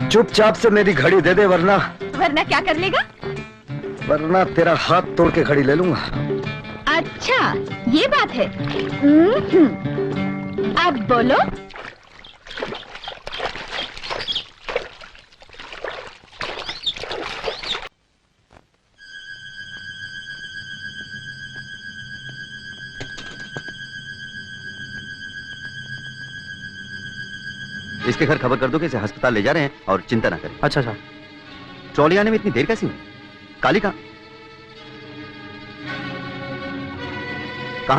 चुपचाप से मेरी घड़ी दे दे, वरना क्या कर लेगा? वरना तेरा हाथ तोड़ के घड़ी ले लूंगा। अच्छा, ये बात है। अब बोलो। इसके घर खबर कर दो कि इसे अस्पताल ले जा रहे हैं और चिंता ना करें। अच्छा अच्छा। ट्रॉली आने में इतनी देर कैसी हुई? काली कहाँ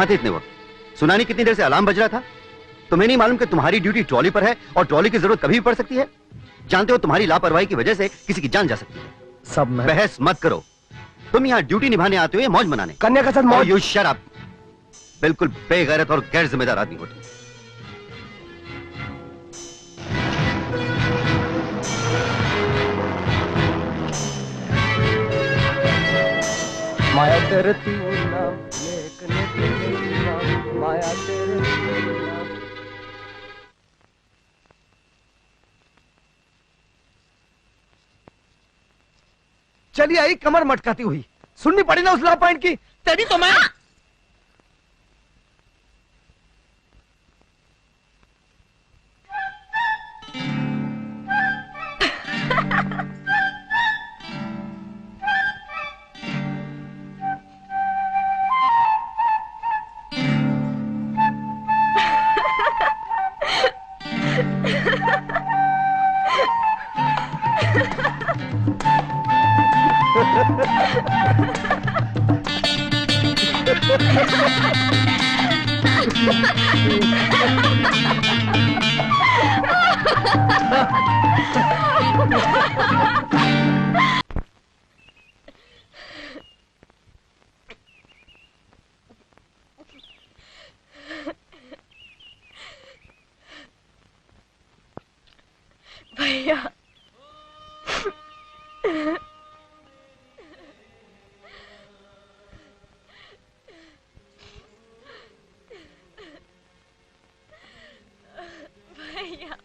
थे इतने वक्त? सुना नहीं कितनी देर से अलार्म बज रहा था? तुम्हें नहीं मालूम कि तुम्हारी ड्यूटी ट्रॉली पर है और ट्रॉली की जरूरत कभी भी पड़ सकती है? जानते हो तुम्हारी लापरवाही की वजह से किसी की जान जा सकती है। सब मैं बहस मत करो। तुम यहाँ ड्यूटी निभाने आते हो या मौज मनाने? कन्या के साथ मौज। You shut up. बिल्कुल बेगैरत और गैर जिम्मेदार आदमी हो तुम। माया तेरे तू नाम माया तेरे तू नाम। चलिए आई कमर मटकाती हुई, सुननी पड़ी ना उस लॉ पॉइंट की। तेरी तो मैं भैया भैया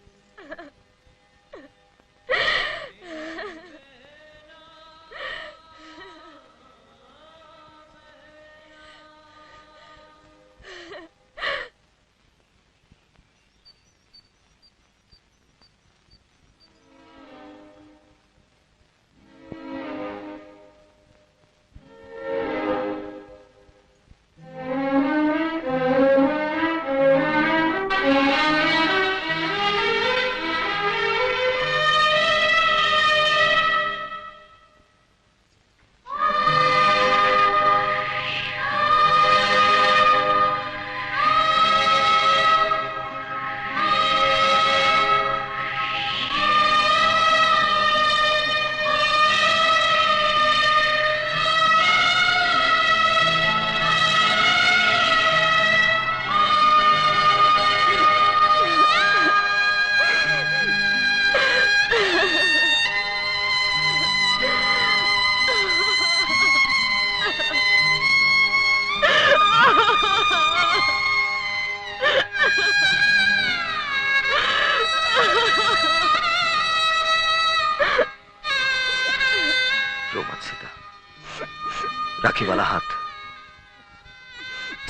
राखी वाला हाथ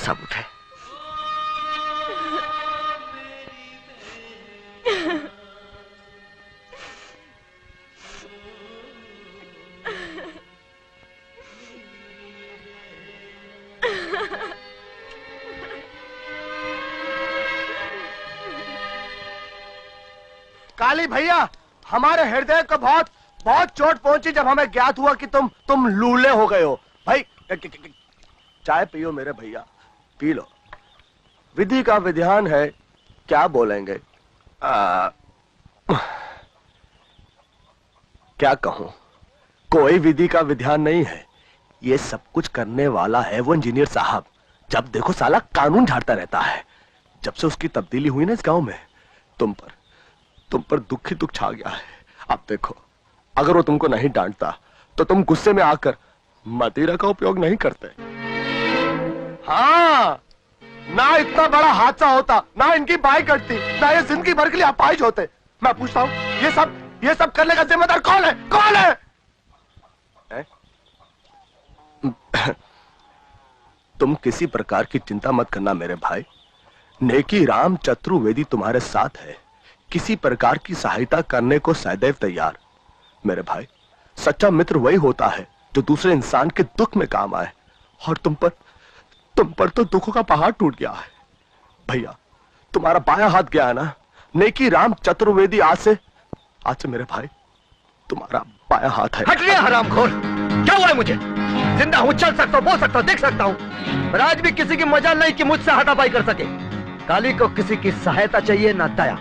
साबुत है। काली भैया, हमारे हृदय को बहुत बहुत चोट पहुंची जब हमें ज्ञात हुआ कि तुम लूले हो गए हो। भाई चाय पियो मेरे भैया, पी लो। विधि का विधान है, क्या बोलेंगे? क्या कहूं, कोई विधि का विधान नहीं है। ये सब कुछ करने वाला है वो इंजीनियर साहब। जब देखो साला कानून झाड़ता रहता है। जब से उसकी तब्दीली हुई ना इस गांव में, तुम पर दुख ही दुख छा गया है। अब देखो, अगर वो तुमको नहीं डांटता तो तुम गुस्से में आकर मदिरा का उपयोग नहीं करते। हाँ, ना इतना बड़ा हादसा होता, ना इनकी बाई कटती, ना ये जिंदगी भर के लिए अपाहिज होते। मैं पूछता हूँ, ये सब करने का जिम्मेदार कौन है? कौन है? तुम किसी प्रकार की चिंता मत करना मेरे भाई। नेकी राम चतुर्वेदी तुम्हारे साथ है, किसी प्रकार की सहायता करने को सदैव तैयार। मेरे भाई, सच्चा मित्र वही होता है जो दूसरे इंसान के दुख में काम आए, और तुम पर तो दुखों का पहाड़ टूट गया है। भैया, तुम्हारा बायां हाथ गया है ना, नेकी राम चतुर्वेदी आज से मेरे भाई तुम्हारा बायां हाथ है। हट गया हरामखोर। क्या हुआ है मुझे? जिंदा हूं, चल सकता हूं, बोल सकता हूं, देख सकता हूं, पर आज भी किसी की मजाल नहीं कि मुझसे हाथापाई कर सके। काली को किसी की सहायता चाहिए ना दया,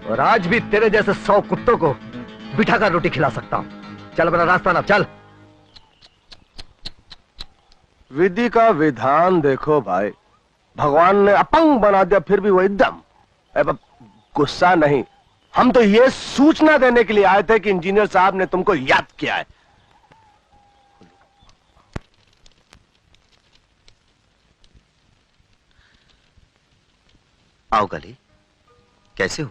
और आज भी तेरे जैसे 100 कुत्तों को बिठाकर रोटी खिला सकता हूं। चल अपना रास्ता ना, चल। विधि का विधान देखो भाई, भगवान ने अपंग बना दिया फिर भी वही दम। अब गुस्सा नहीं, हम तो ये सूचना देने के लिए आए थे कि इंजीनियर साहब ने तुमको याद किया है। आओ काली, कैसे हो?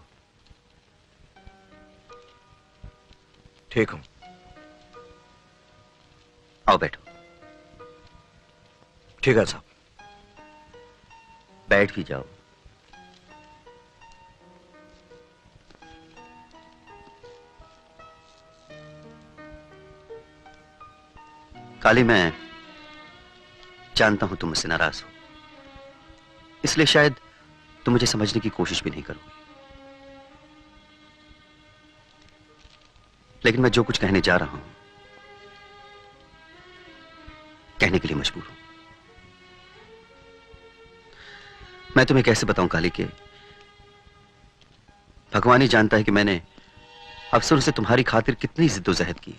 ठीक हूं। आओ बैठो। ठीक है साहब। बैठ भी जाओ। काली, मैं जानता हूं तुम मुझसे नाराज हो, इसलिए शायद तुम मुझे समझने की कोशिश भी नहीं करोगे, लेकिन मैं जो कुछ कहने जा रहा हूं कहने के लिए मजबूर हूं। मैं तुम्हें कैसे बताऊं काली के भगवान ही जानता है कि मैंने अफसरों से तुम्हारी खातिर कितनी जिद्दोजहद की,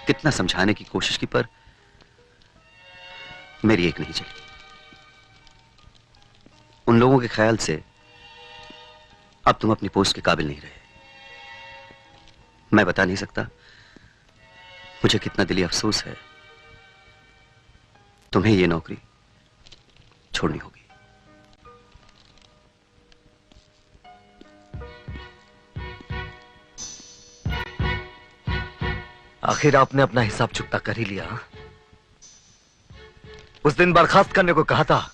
कितना समझाने की कोशिश की, पर मेरी एक नहीं चली। उन लोगों के ख्याल से अब तुम अपनी पोस्ट के काबिल नहीं रहे। मैं बता नहीं सकता मुझे कितना दिली अफसोस है। तुम्हें यह नौकरी छोड़नी होगी। आखिर आपने अपना हिसाब चुकता कर ही लिया। उस दिन बर्खास्त करने को कहा था,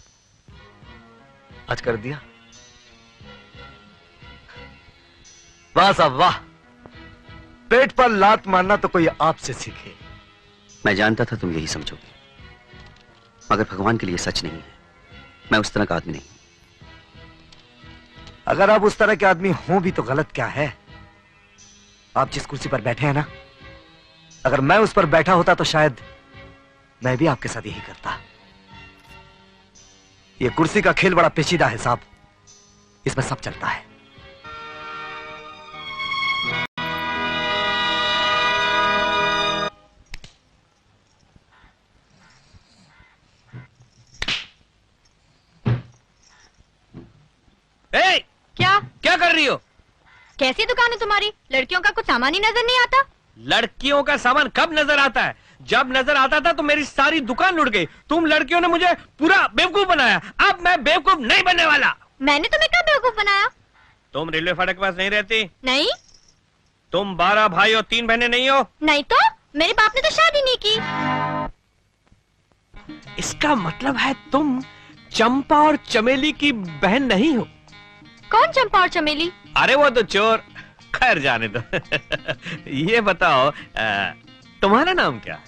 आज कर दिया। वाह साहब वाह, पेट पर लात मारना तो कोई आपसे सीखे। मैं जानता था तुम यही समझोगे, मगर भगवान के लिए सच नहीं है। मैं उस तरह का आदमी नहीं। अगर आप उस तरह के आदमी हो भी तो गलत क्या है? आप जिस कुर्सी पर बैठे हैं ना, अगर मैं उस पर बैठा होता तो शायद मैं भी आपके साथ यही करता। ये कुर्सी का खेल बड़ा पेचीदा है साहब, इसमें सब चलता है। क्या कर रही हो? कैसी दुकान है तुम्हारी? लड़कियों का कुछ सामान ही नजर नहीं आता। लड़कियों का सामान कब नजर आता है? जब नजर आता था तो मेरी सारी दुकान लुट गई। तुम लड़कियों ने मुझे पूरा बेवकूफ बनाया। अब मैं बेवकूफ नहीं बनने वाला। मैंने तुम्हें कब बेवकूफ बनाया? तुम रेलवे फाटक के पास नहीं रहती? नहीं। तुम 12 भाई और 3 बहनें नहीं हो? नहीं तो मेरे बाप ने तो शादी नहीं की। इसका मतलब है तुम चंपा और चमेली की बहन नहीं हो? कौन चंपा और चमेली? अरे वो तो चोर। खैर जाने दो। ये बताओ तुम्हारा नाम क्या है?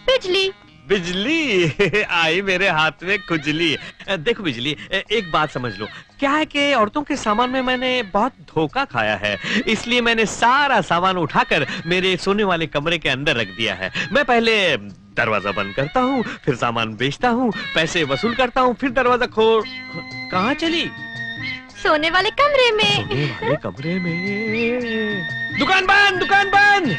बिजली। बिजली आई मेरे हाथ में खुजली। देखो बिजली, एक बात समझ लो, क्या है कि औरतों के सामान में मैंने बहुत धोखा खाया है, इसलिए मैंने सारा सामान उठाकर मेरे सोने वाले कमरे के अंदर रख दिया है। मैं पहले दरवाजा बंद करता हूँ, फिर सामान बेचता हूँ, पैसे वसूल करता हूँ, फिर दरवाजा खोल। कहाँ चली? सोने वाले कमरे में। सोने वाले कमरे में। दुकान बंद, दुकान बंद।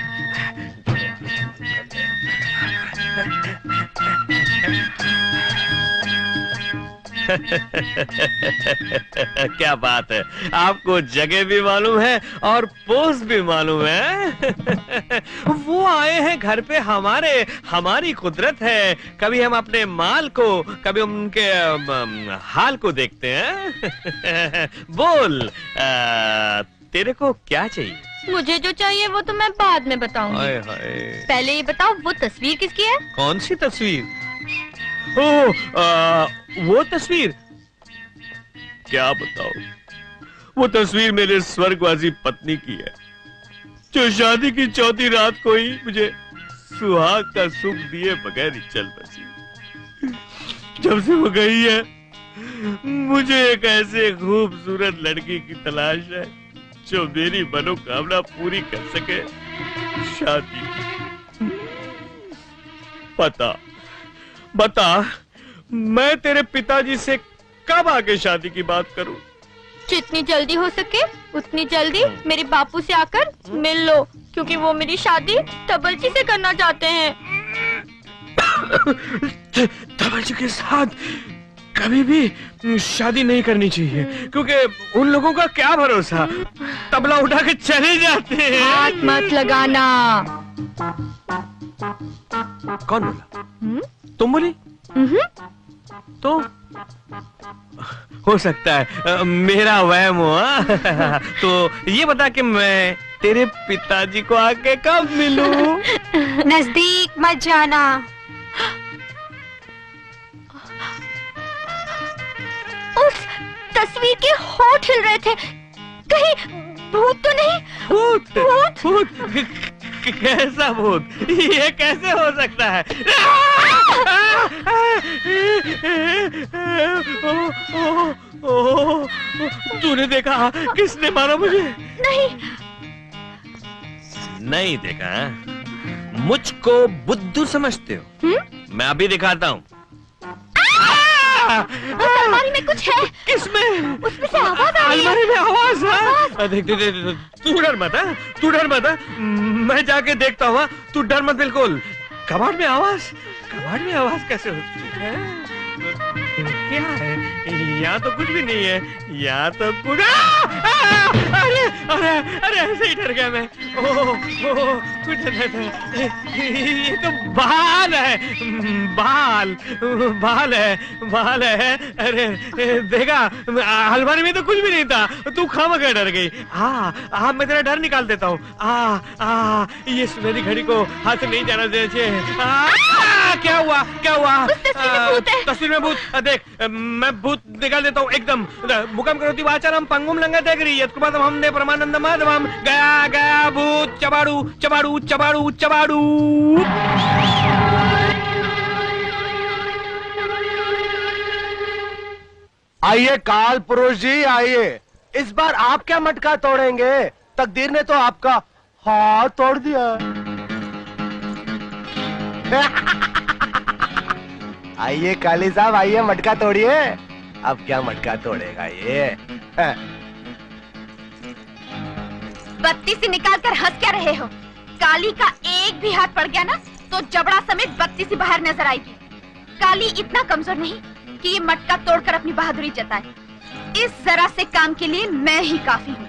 क्या बात है, आपको जगह भी मालूम है और पोस्ट भी मालूम है। वो आए हैं घर पे हमारे, हमारी कुदरत है। कभी हम अपने माल को, कभी उनके हाल को देखते हैं। बोल तेरे को क्या चाहिए? मुझे जो चाहिए वो तो मैं बाद में बताऊंगी। हाय हाय। पहले ये बताओ वो तस्वीर किसकी है? कौन सी तस्वीर? वो तस्वीर क्या बताऊं, वो तस्वीर मेरे स्वर्गवासी पत्नी की है, जो शादी की चौथी रात को ही मुझे सुहाग का सुख दिए बगैर ही चल बसी। जब से वो गई है, मुझे एक ऐसे खूबसूरत लड़की की तलाश है जो मेरी मनोकामना पूरी कर सके। शादी, बता मैं तेरे पिताजी से कब आके शादी की बात करूं? जितनी जल्दी हो सके उतनी जल्दी मेरे बापू से आकर मिल लो, क्योंकि वो मेरी शादी तबलची से करना चाहते हैं। तबलची के साथ कभी भी शादी नहीं करनी चाहिए, क्योंकि उन लोगों का क्या भरोसा, तबला उठा के चले जाते हैं। हाथ मत लगाना। कौन बोला? तुम बोली? तो हो सकता है मेरा वहम हुआ। तो ये बता कि मैं तेरे पिताजी को आके कब मिलूं? नजदीक मत जाना। उस तस्वीर के होठ हिल रहे थे, कहीं भूत तो नहीं? भूत? कैसा भूत? ये कैसे हो सकता है? तूने देखा? किसने मारा मुझे? नहीं देखा? मुझको बुद्धू समझते हो? मैं अभी दिखाता हूँ। अलमारी में कुछ है। किसमें? उसमें से आवाज आ रही है। अलमारी में आवाज है। देख तू डर मत, तू डर मत। मैं जाके देखता हूँ, तू डर मत बिल्कुल। कबाड़ में आवाज कैसे होती है? क्या है? यहाँ तो कुछ भी नहीं है। यहाँ तो कुछ अरे ऐसे ही डर गया मैं। कुछ ये तो बाल है। अरे देखा, अलमारी में तो कुछ भी नहीं था, तू खामखा डर गई। हाँ मैं तेरा डर निकाल देता हूँ। ये सुनहरी घड़ी को हाथ से नहीं जाना देना चाहिए। क्या हुआ? तस्वीर में भूत। देख मैं भूत निकाल देता हूँ एकदम। मुकम करोति वाचारम पंगुम लंघते गिरि यत्कृपातम हमने परमानंद माधवम। गया भूत चबाड़ू। आइए काल पुरुष जी, आइए। इस बार आप क्या मटका तोड़ेंगे? तकदीर ने तो आपका हाथ तोड़ दिया। आइए काली साहब, आइए मटका तोड़िए। अब क्या मटका तोड़ेगा ये? बत्ती से निकाल कर हंस क्या रहे हो? काली का एक भी हाथ पड़ गया ना तो जबड़ा समेत बत्ती से बाहर नजर आएगी। काली इतना कमजोर नहीं कि ये मटका तोड़कर अपनी बहादुरी जताए। इस जरा से काम के लिए मैं ही काफी हूँ।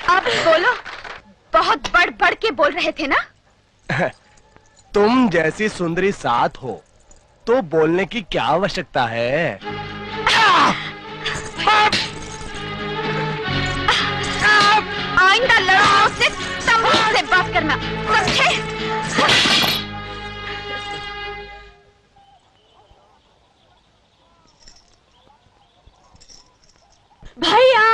आप बोलो, बहुत बढ़ के बोल रहे थे ना? तुम जैसी सुंदरी साथ हो तो बोलने की क्या आवश्यकता है? आइंदा लड़कों से तमीज से बात करना, समझे? भैया,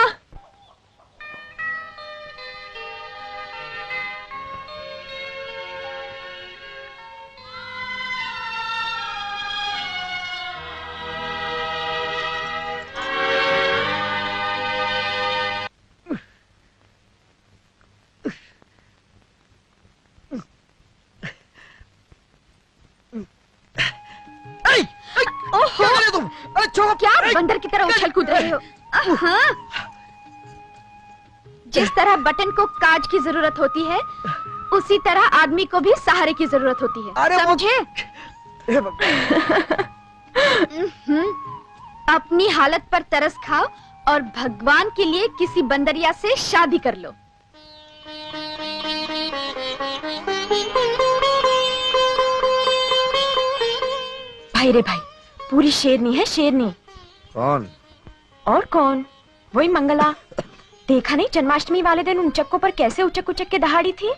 क्या बंदर की तरह उछल कूद रहे हो? जिस तरह बटन को काज की जरूरत होती है, उसी तरह आदमी को भी सहारे की जरूरत होती है। समझे? अपनी हालत पर तरस खाओ और भगवान के लिए किसी बंदरिया से शादी कर लो। भाई रे भाई, पूरी शेरनी है, शेरनी। कौन? और कौन? वही मंगला। देखा नहीं जन्माष्टमी वाले दिन उन चक्कों पर कैसे उचक उचक के दहाड़ी थी।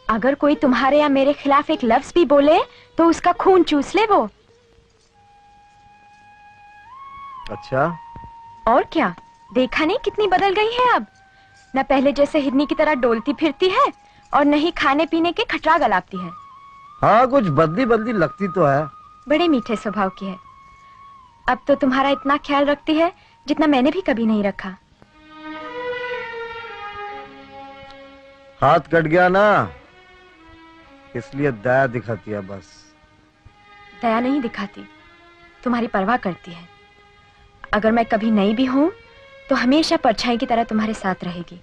अगर कोई तुम्हारे या मेरे खिलाफ एक लफ्ज भी बोले तो उसका खून चूस ले वो। अच्छा, और क्या, देखा नहीं कितनी बदल गई है अब। न पहले जैसे हिरनी की तरह डोलती फिरती है और न ही खाने पीने के खटरा गलाती है। हाँ, कुछ बदली बदली लगती तो है। बड़े मीठे स्वभाव की है। अब तो तुम्हारा इतना ख्याल रखती है जितना मैंने भी कभी नहीं रखा। हाथ कट गया ना, इसलिए दया दिखाती है बस। दया नहीं दिखाती, तुम्हारी परवाह करती है। अगर मैं कभी नहीं भी हूं तो हमेशा परछाई की तरह तुम्हारे साथ रहेगी।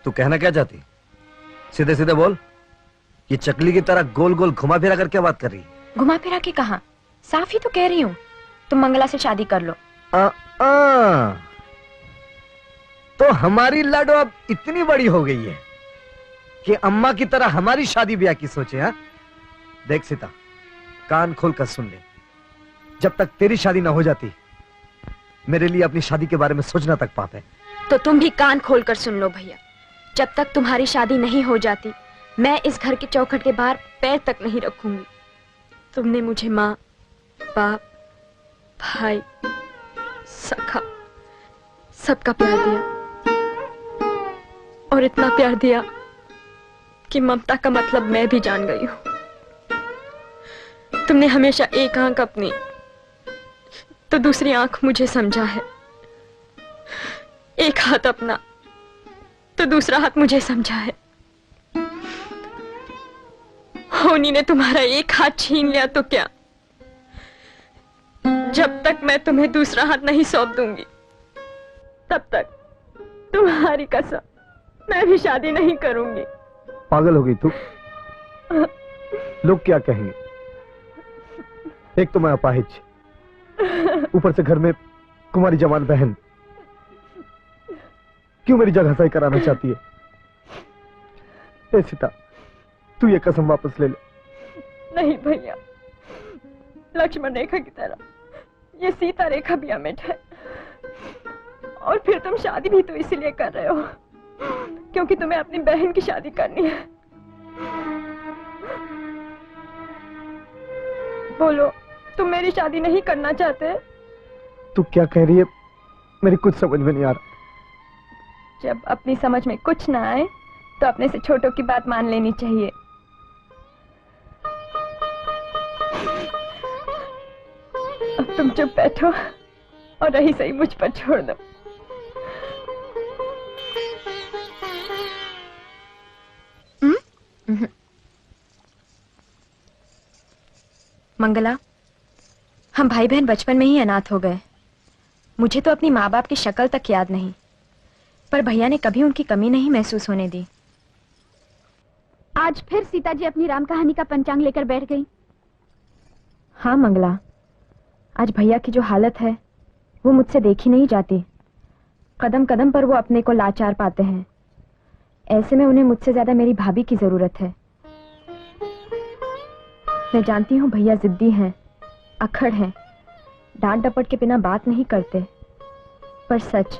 तू कहना क्या चाहती? सीधे सीधे बोल। ये चकली की तरह गोल गोल घुमा फिरा कर क्या बात कर रही? घुमा फिरा के कहा, साफ ही तो कह रही हूँ, तुम मंगला से शादी कर लो। तो हमारी लाडो अब इतनी बड़ी हो गई है कि अम्मा की तरह हमारी शादी ब्याह की सोचे। हाँ, देख सीता, कान खोल कर सुन ले। जब तक तेरी शादी ना हो जाती, मेरे लिए अपनी शादी के बारे में सोचना तक पाप है। तो तुम भी कान खोल कर सुन लो भैया। जब तक तुम्हारी शादी नहीं हो जाती, मैं इस घर के चौखट के बाहर पैर तक नहीं रखूंगी। तुमने मुझे माँ, बाप, भाई, सखा, सबका प्यार दिया और इतना प्यार दिया कि ममता का मतलब मैं भी जान गई हूं। तुमने हमेशा एक आंख अपनी तो दूसरी आंख मुझे समझा है, एक हाथ अपना तो दूसरा हाथ मुझे समझा है। होनी ने तुम्हारा एक हाथ छीन लिया तो क्या, जब तक मैं तुम्हें दूसरा हाथ नहीं सौंप दूंगी तब तक तुम्हारी कसम मैं भी शादी नहीं करूंगी। पागल हो गई तू? लोग क्या कहेंगे? एक तो मैं अपाहिज, ऊपर से घर में कुमारी जवान बहन। क्यों मेरी जगह सही कराना चाहती है? ए सीता, तू ये कसम वापस ले ले। नहीं भैया, लक्ष्मण रेखा की तरह ये सीता रेखा भी अमिट है। और फिर तुम शादी भी तो इसीलिए कर रहे हो क्योंकि तुम्हें अपनी बहन की शादी करनी है। बोलो, तुम मेरी शादी नहीं करना चाहते? तू क्या कह रही है? मेरी कुछ समझ में नहीं आ रहा। जब अपनी समझ में कुछ ना आए तो अपने से छोटों की बात मान लेनी चाहिए। अब तुम चुप बैठो और रही सही मुझ पर छोड़ दो। मंगला, हम भाई बहन बचपन में ही अनाथ हो गए। मुझे तो अपनी माँ बाप की शक्ल तक याद नहीं, पर भैया ने कभी उनकी कमी नहीं महसूस होने दी। आज फिर सीता जी अपनी राम कहानी का पंचांग लेकर बैठ गई। हाँ मंगला, आज भैया की जो हालत है वो मुझसे देखी नहीं जाती। कदम कदम पर वो अपने को लाचार पाते हैं। ऐसे में उन्हें मुझसे ज्यादा मेरी भाभी की जरूरत है। मैं जानती हूँ भैया जिद्दी हैं, अखड़ हैं, डांट डपट के बिना बात नहीं करते, पर सच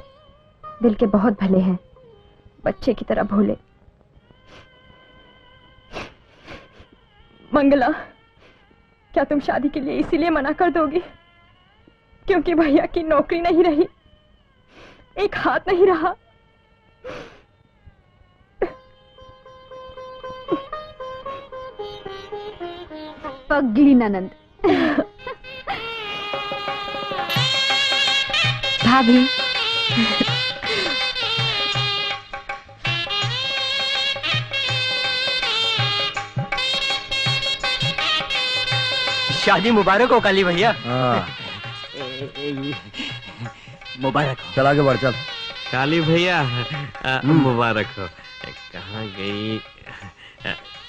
दिल के बहुत भले हैं, बच्चे की तरह भोले। मंगला, क्या तुम शादी के लिए इसीलिए मना कर दोगी क्योंकि भैया की नौकरी नहीं रही, एक हाथ नहीं रहा? पगली ननंद। भाभी, शादी मुबारक हो काली भैया। हाँ, मुबारक हो। चल आगे बढ़, चल। काली भैया मुबारक हो। कहाँ गई?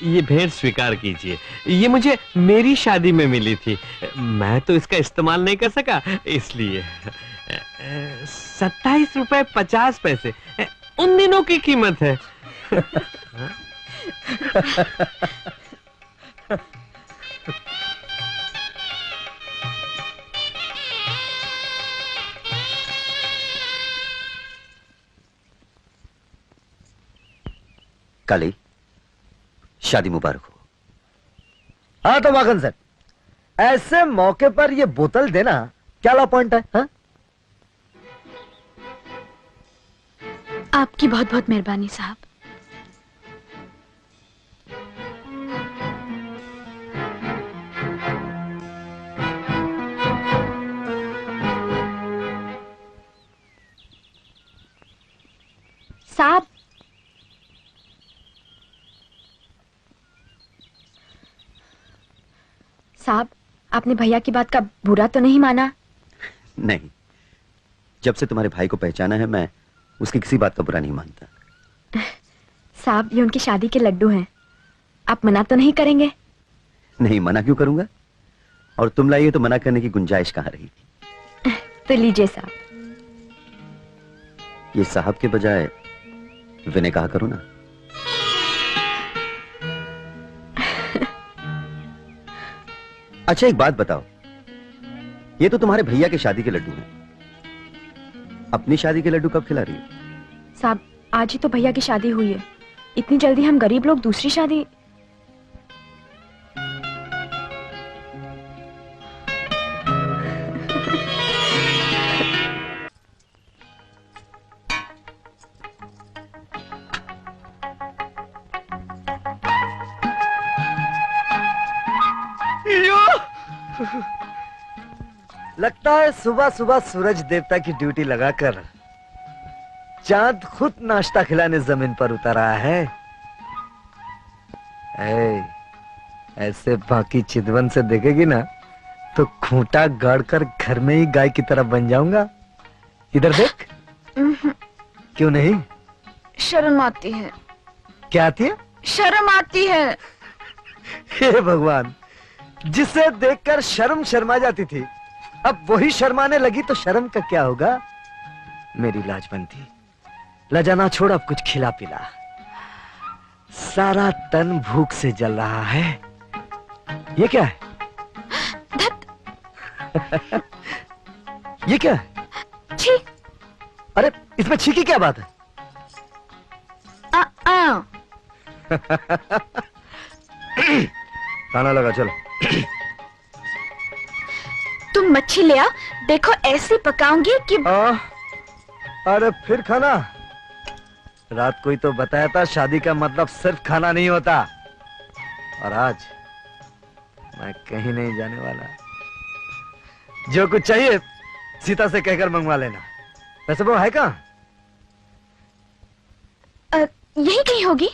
ये भेंट स्वीकार कीजिए। ये मुझे मेरी शादी में मिली थी, मैं तो इसका इस्तेमाल नहीं कर सका, इसलिए 27 रुपए 50 पैसे उन दिनों की कीमत है। काली, शादी मुबारक हो। हाँ तो माखन सर, ऐसे मौके पर ये बोतल देना क्या ला पॉइंट है? हा? आपकी बहुत बहुत मेहरबानी साहब। साहब, साहब, आपने भैया की बात का बुरा तो नहीं माना? नहीं, जब से तुम्हारे भाई को पहचाना है मैं उसकी किसी बात का बुरा नहीं मानता। साहब, ये उनकी शादी के लड्डू हैं, आप मना तो नहीं करेंगे? नहीं, मना क्यों करूंगा? और तुम लाइए तो मना करने की गुंजाइश कहाँ रही थी? तो लीजिए साहब। ये साहब के बजाय विनय कहा करो ना। अच्छा एक बात बताओ, ये तो तुम्हारे भैया के शादी के लड्डू हैं, अपनी शादी के लड्डू कब खिला रही हो? साहब, आज ही तो भैया की शादी हुई है, इतनी जल्दी हम गरीब लोग दूसरी शादी? लगता है सुबह सुबह सूरज देवता की ड्यूटी लगाकर चांद खुद नाश्ता खिलाने जमीन पर उतर आया है। ऐसे बाकी चितवन से देखेगी ना तो खूंटा गाड़कर घर में ही गाय की तरह बन जाऊंगा। इधर देख। क्यों नहीं? शर्म आती है। क्या आती है? शर्म आती है। हे भगवान, जिसे देखकर शर्म शर्मा जाती थी अब वही शर्माने लगी तो शर्म का क्या होगा? मेरी लाजबंदी, लजाना छोड़, अब कुछ खिला पिला। सारा तन भूख से जल रहा है। ये क्या है? ये क्या है? छी। अरे इसमें छी की क्या बात है? खाना लगा, चलो। तुम मच्छी ले आ, देखो ऐसे पकाऊंगी कि अरे फिर खाना? रात को ही तो बताया था शादी का मतलब सिर्फ खाना नहीं होता। और आज मैं कहीं नहीं जाने वाला। जो कुछ चाहिए सीता से कहकर मंगवा लेना। वैसे वो है कहाँ? यही कहीं होगी।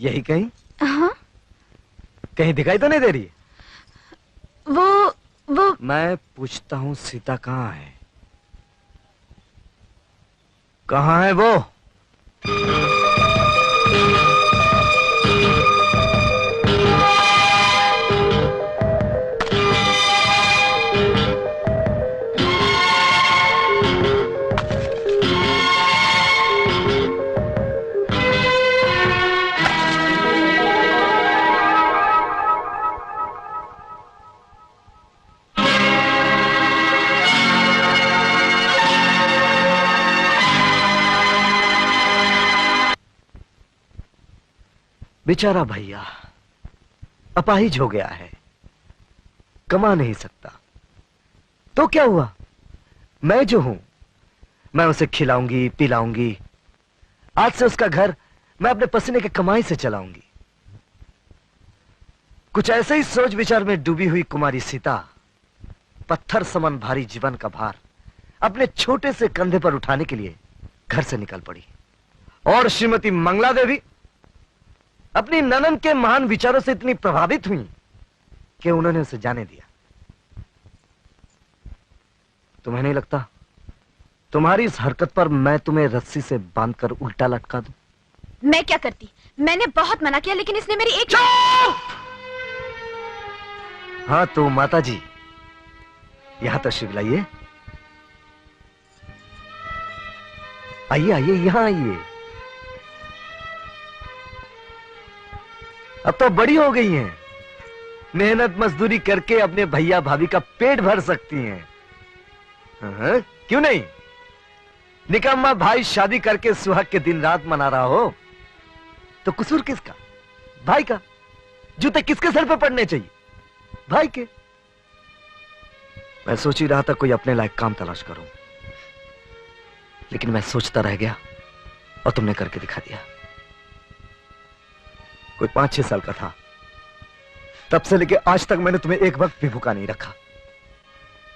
यही कहीं? हाँ। कहीं दिखाई तो नहीं दे रही? वो मैं पूछता हूँ सीता कहाँ है? कहाँ है वो? बेचारा भैया अपाहिज हो गया है, कमा नहीं सकता। तो क्या हुआ? मैं जो हूं, मैं उसे खिलाऊंगी पिलाऊंगी। आज से उसका घर मैं अपने पसीने के कमाई से चलाऊंगी। कुछ ऐसे ही सोच विचार में डूबी हुई कुमारी सीता पत्थर समान भारी जीवन का भार अपने छोटे से कंधे पर उठाने के लिए घर से निकल पड़ी। और श्रीमती मंगला देवी अपनी ननन के महान विचारों से इतनी प्रभावित हुई कि उन्होंने उसे जाने दिया। तुम्हें नहीं लगता तुम्हारी इस हरकत पर मैं तुम्हें रस्सी से बांधकर उल्टा लटका दूं? मैं क्या करती? मैंने बहुत मना किया लेकिन इसने मेरी एक। हाँ तो माता जी यहां तशरीफ लाइए। आइए आइए यहां आइए। अब तो बड़ी हो गई हैं, मेहनत मजदूरी करके अपने भैया भाभी का पेट भर सकती हैं। हाँ, क्यों नहीं? निकम्मा भाई शादी करके सुहाग के दिन रात मना रहा हो तो कसूर किसका? भाई का। जूते किसके सर पे पड़ने चाहिए? भाई के। मैं सोच ही रहा था कोई अपने लायक काम तलाश करूं, लेकिन मैं सोचता रह गया और तुमने करके दिखा दिया। कोई 5-6 साल का था, तब से लेके आज तक मैंने तुम्हें एक वक्त भी भूखा नहीं रखा।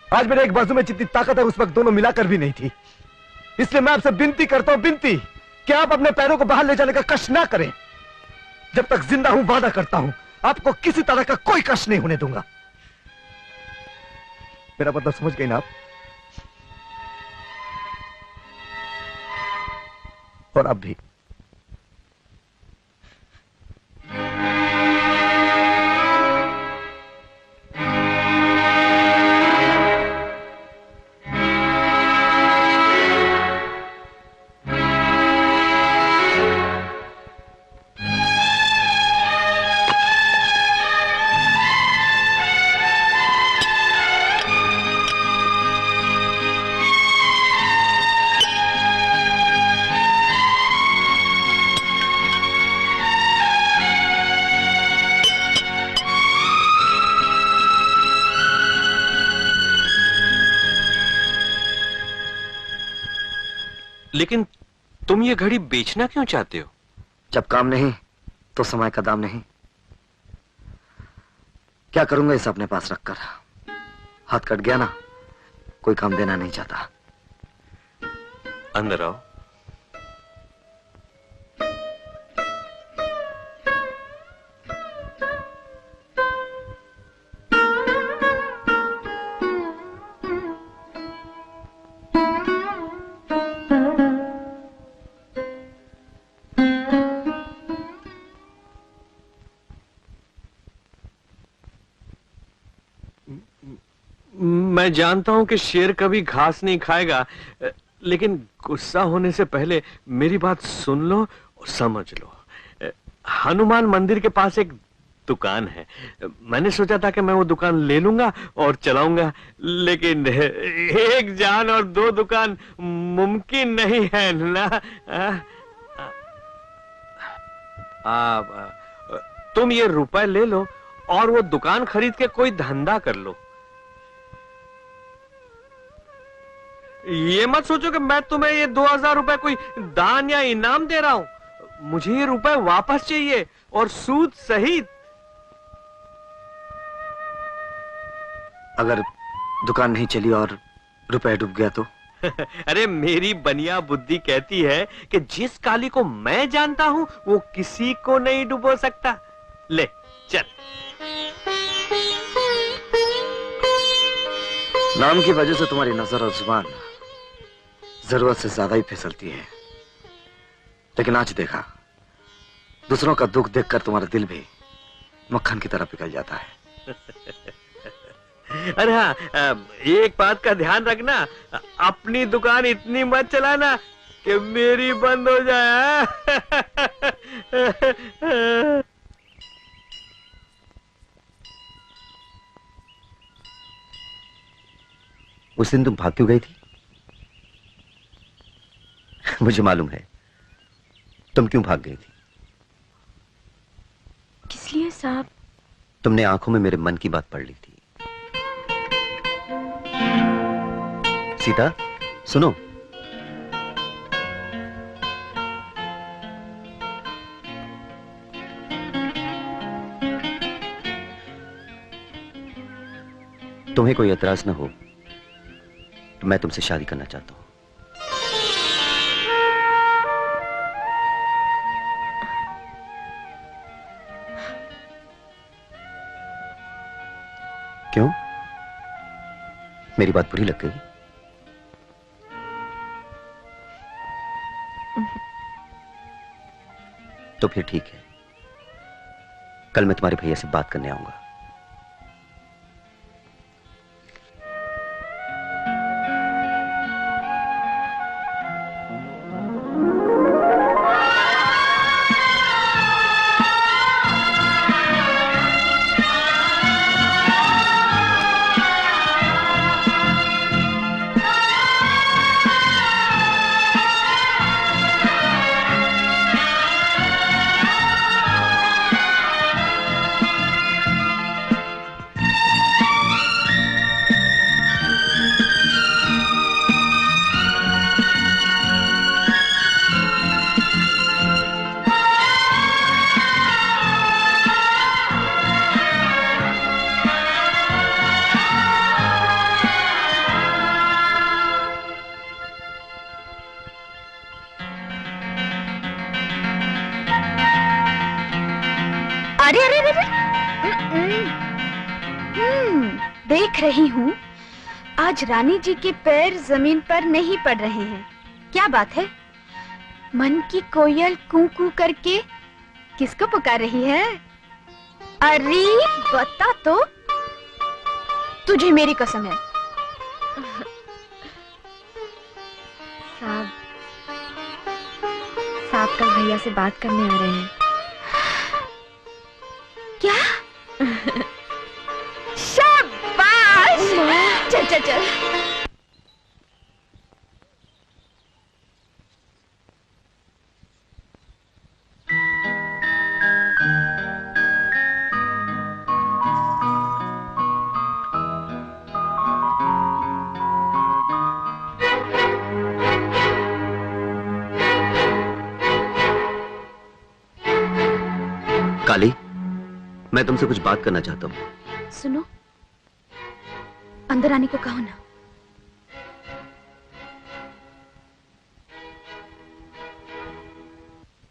आज मेरे एक बाजू में जितनी ताकत है उस वक्त दोनों मिलाकर भी नहीं थी। इसलिए मैं आपसे विनती करता हूं, विनती कि आप अपने पैरों को बाहर ले जाने का कष्ट ना करें। जब तक जिंदा हूं वादा करता हूं आपको किसी तरह का कोई कष्ट नहीं होने दूंगा। मेरा मतलब समझ गई ना आप? और अब भी। लेकिन तुम ये घड़ी बेचना क्यों चाहते हो? जब काम नहीं तो समय का दाम नहीं। क्या करूंगा इसे अपने पास रखकर? हाथ कट गया ना, कोई काम देना नहीं चाहता। अंदर आओ। मैं जानता हूं कि शेर कभी घास नहीं खाएगा, लेकिन गुस्सा होने से पहले मेरी बात सुन लो और समझ लो। हनुमान मंदिर के पास एक दुकान है। मैंने सोचा था कि मैं वो दुकान ले लूंगा और चलाऊंगा, लेकिन एक जान और 2 दुकान मुमकिन नहीं है ना। तुम ये रुपए ले लो और वो दुकान खरीद के कोई धंधा कर लो। ये मत सोचो कि मैं तुम्हें ये 2000 रुपए कोई दान या इनाम दे रहा हूं। मुझे ये रुपए वापस चाहिए और सूद सहित। अगर दुकान नहीं चली और रुपए डूब गया तो? अरे मेरी बनिया बुद्धि कहती है कि जिस काली को मैं जानता हूं वो किसी को नहीं डुबो सकता। ले चल। नाम की वजह से तुम्हारी नजर और जुबान जरूरत से ज्यादा ही फिसलती है, लेकिन आज देखा दूसरों का दुख देखकर तुम्हारा दिल भी मक्खन की तरह पिघल जाता है। अरे हाँ, एक बात का ध्यान रखना, अपनी दुकान इतनी मत चलाना कि मेरी बंद हो जाए। उस दिन तुम भाग क्यों गई थी? मुझे मालूम है तुम क्यों भाग गई थी। किस लिए साहब? तुमने आंखों में मेरे मन की बात पढ़ ली थी। सीता सुनो, तुम्हें कोई एतराज ना हो तो मैं तुमसे शादी करना चाहता हूं। क्यों? मेरी बात बुरी लग गई? तो फिर ठीक है, कल मैं तुम्हारे भैया से बात करने आऊंगा। अरे अरे अरे देख रही हूँ आज रानी जी के पैर जमीन पर नहीं पड़ रहे हैं। क्या बात है? मन की कोयल कू कू करके किसको पुकार रही है? अरे बता तो, तुझे मेरी कसम है। साहब कल भैया से बात करने आ रहे हैं। क्या? शाबाश! चल चल चल। काली, मैं तुमसे कुछ बात करना चाहता हूँ। सुनो, अंदर आने को कहो ना।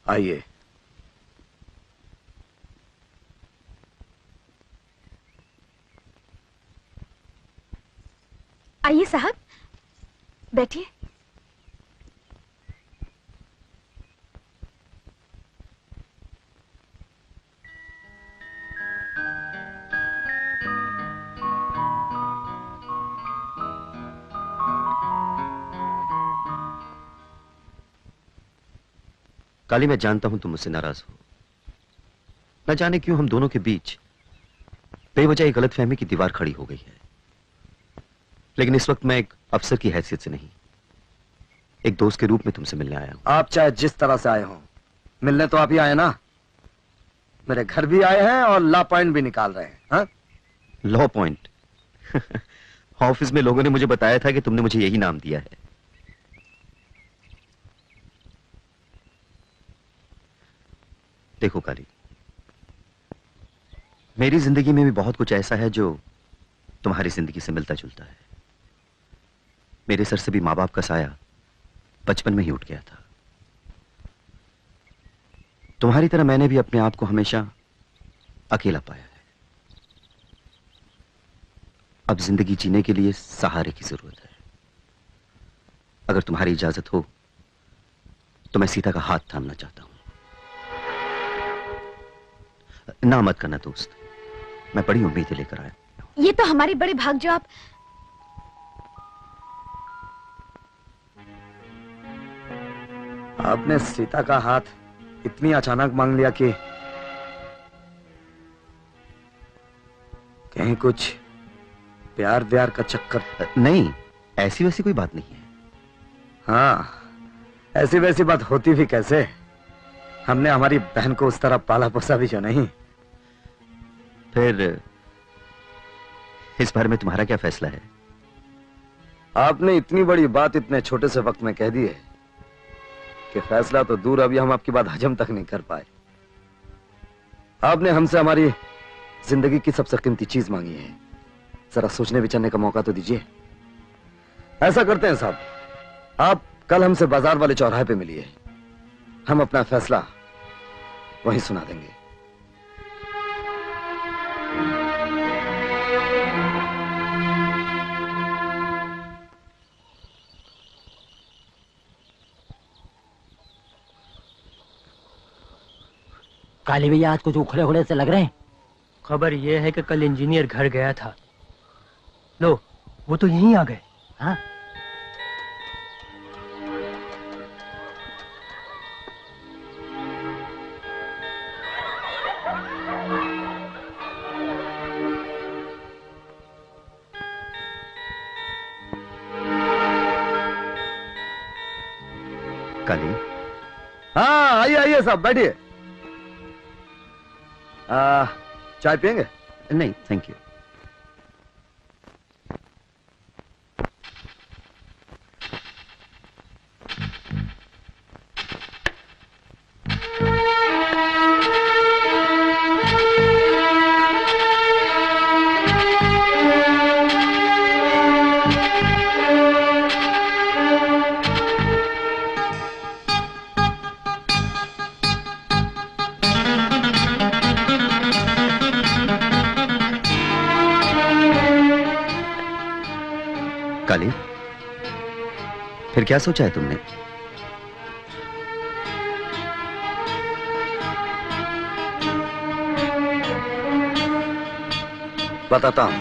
आइए। आइए साहब, बैठिए। काली, मैं जानता हूं तुम मुझसे नाराज हो। न जाने क्यों हम दोनों के बीच बेवजह एक गलतफहमी की दीवार खड़ी हो गई है। लेकिन इस वक्त मैं एक अफसर की हैसियत से नहीं, एक दोस्त के रूप में तुमसे मिलने आया हूं। आप चाहे जिस तरह से आए हो, मिलने तो आप ही आए ना। मेरे घर भी आए हैं और लॉ पॉइंट भी निकाल रहे हैं। हाँ? Law point? ऑफिस में लोगों ने मुझे बताया था कि तुमने मुझे यही नाम दिया है। देखो काली, मेरी जिंदगी में भी बहुत कुछ ऐसा है जो तुम्हारी जिंदगी से मिलता जुलता है। मेरे सर से भी माँ बाप का साया बचपन में ही उठ गया था। तुम्हारी तरह मैंने भी अपने आप को हमेशा अकेला पाया है। अब जिंदगी जीने के लिए सहारे की जरूरत है। अगर तुम्हारी इजाजत हो तो मैं सीता का हाथ थामना चाहता हूं। ना मत करना दोस्त, मैं बड़ी उम्मीदें लेकर आया। ये तो हमारे बड़े भाग जो आप। आपने सीता का हाथ इतनी अचानक मांग लिया कि कहीं कुछ प्यार व्यार का चक्कर? नहीं, ऐसी वैसी कोई बात नहीं है। हाँ, ऐसी वैसी बात होती भी कैसे? हमने हमारी बहन को उस तरह पाला पोसा भी जो नहीं। फिर इस बारे में तुम्हारा क्या फैसला है? आपने इतनी बड़ी बात इतने छोटे से वक्त में कह दी है कि फैसला तो दूर, अभी हम आपकी बात हजम तक नहीं कर पाए। आपने हमसे हमारी जिंदगी की सबसे कीमती चीज मांगी है। जरा सोचने विचारने का मौका तो दीजिए। ऐसा करते हैं साहब, आप कल हमसे बाजार वाले चौराहे पे मिलिए, हम अपना फैसला वहीं सुना देंगे। काली भैया आज कुछ उखड़े उखड़े से लग रहे हैं। खबर ये है कि कल इंजीनियर घर गया था। लो, वो तो यहीं आ गए। हाँ, काली, हाँ आइए आइए साहब बैठिए। चाय पियेंगे? नहीं थैंक यू। काली, फिर क्या सोचा है तुमने? बताता हूं।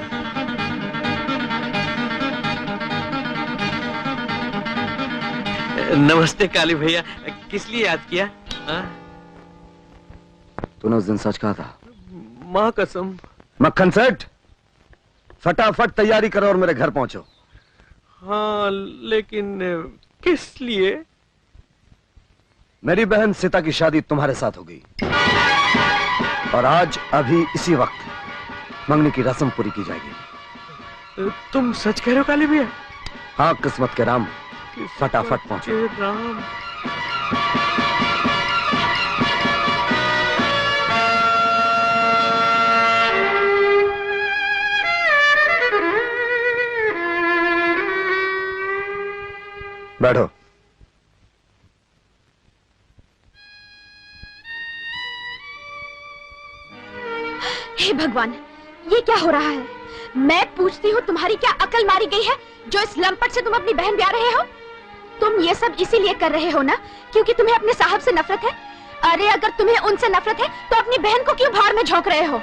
नमस्ते काली भैया, किस लिए याद किया? तूने उस दिन सच कहा था। माँ कसम। मक्खन सेठ, फटाफट तैयारी करो और मेरे घर पहुंचो। हाँ, लेकिन किस लिए? मेरी बहन सीता की शादी तुम्हारे साथ होगी और आज अभी इसी वक्त मंगनी की रस्म पूरी की जाएगी। तुम सच कह रहे हो काली भैया? हाँ, किस्मत के राम, फटाफट पहुंचो। राम। बैठो। हे भगवान, ये क्या हो रहा है? मैं पूछती हूँ, तुम्हारी क्या अकल मारी गई है जो इस लंपट से तुम अपनी बहन ब्याह रहे हो? तुम ये सब इसीलिए कर रहे हो ना क्योंकि तुम्हें अपने साहब से नफरत है? अरे अगर तुम्हें उनसे नफरत है तो अपनी बहन को क्यों भाड़ में झोंक रहे हो?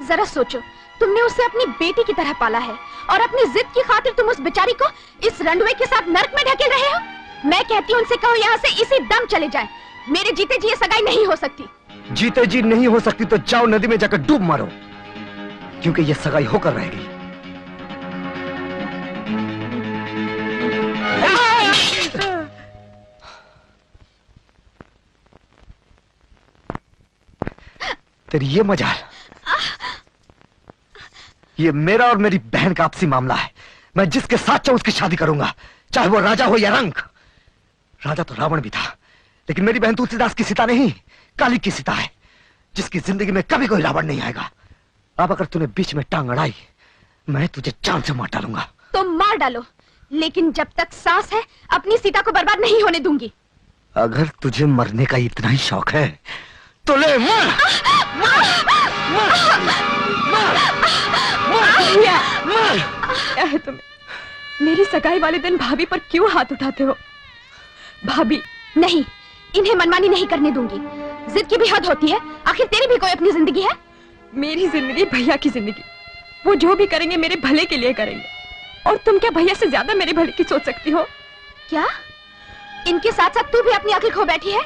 जरा सोचो, तुमने उसे अपनी बेटी की तरह पाला है और अपनी जिद की खातिर तुम उस बेचारी को इस रंडवे के साथ नर्क में ढकेल रहे हो। मैं कहती हूँ उनसे कहो यहाँ से इसी दम चले जाएं। मेरे जीते जी ये सगाई नहीं हो सकती। जीते जी नहीं हो सकती तो जाओ नदी में जाकर डूब मारो, क्योंकि ये सगाई होकर रहेगी। तेरी ये मजाल, ये मेरा और मेरी बहन का आपसी मामला है। मैं जिसके साथ चाहूं उसकी शादी करूंगा, चाहे वो राजा हो या रंक। राजा तो रावण भी था, लेकिन मेरी बहन तुलसीदास की सीता नहीं, काली की सीता है, जिसकी जिंदगी में कभी कोई रावण नहीं आएगा। अब अगर तूने बीच में टांग अड़ाई, मैं तुझे जान से मार डालूंगा। तो मार डालो, लेकिन जब तक सांस है अपनी सीता को बर्बाद नहीं होने दूंगी। अगर तुझे मरने का इतना ही शौक है तो ले मर। क्या है तुम्हें? मेरी सगाई वाले दिन भाभी पर क्यों हाथ उठाते हो? भाभी नहीं, इन्हें मनमानी नहीं करने दूंगी। जिद की भी हद होती है, आखिर तेरी भी कोई अपनी जिंदगी है। मेरी जिंदगी भैया की जिंदगी, वो जो भी करेंगे मेरे भले के लिए करेंगे। और तुम क्या भैया से ज्यादा मेरे भले की सोच सकती हो? क्या इनके साथ साथ तू भी अपनी अकल खो बैठी है?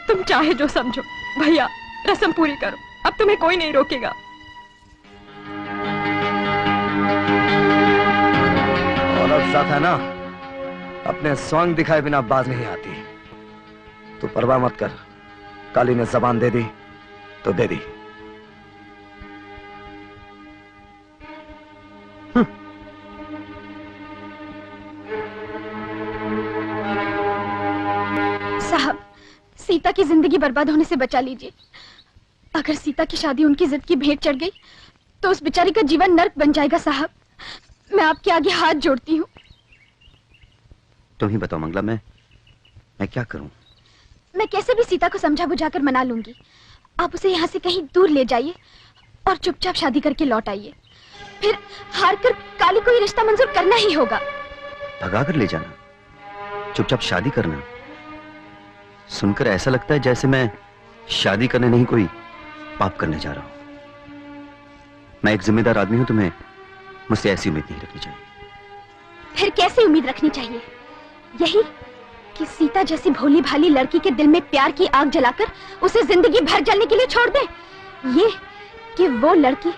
तुम चाहे जो समझो, भैया रस्म पूरी करो, अब तुम्हें कोई नहीं रोकेगा। औरत साथ है ना, अपने स्वांग दिखाए बिना बाज नहीं आती। तू परवाह मत कर, काली ने जबान दे दी तो दे दी। साहब, सीता की जिंदगी बर्बाद होने से बचा लीजिए। अगर सीता की शादी उनकी जिद की भेंट चढ़ गई तो उस बेचारी का जीवन नर्क बन जाएगा। साहब, मैं आपके आगे हाथ जोड़ती हूँ। तुम ही बताओ मंगला, मैं क्या करूं? मैं कैसे भी सीता को समझा बुझाकर मना लूंगी। आप उसे यहाँ से कहीं दूर ले जाइए और चुपचाप शादी करके लौट आइए। फिर हार कर काली को ये रिश्ता मंजूर करना ही होगा। भगा कर ले जाना, चुपचाप शादी करना? सुनकर ऐसा लगता है जैसे मैं शादी करने नहीं, कोई पाप करने जा रहा हूं। मैं एक जिम्मेदार आदमी हूं, तुम्हें मुझसे ऐसी उम्मीद नहीं रखनी चाहिए। फिर कैसी उम्मीद रखनी चाहिए? यही कि सीता जैसी भोली भाली लड़की के दिल में प्यार की आग जलाकर उसे जिंदगी भर जलने के लिए छोड़ दे। ये कि वो लड़की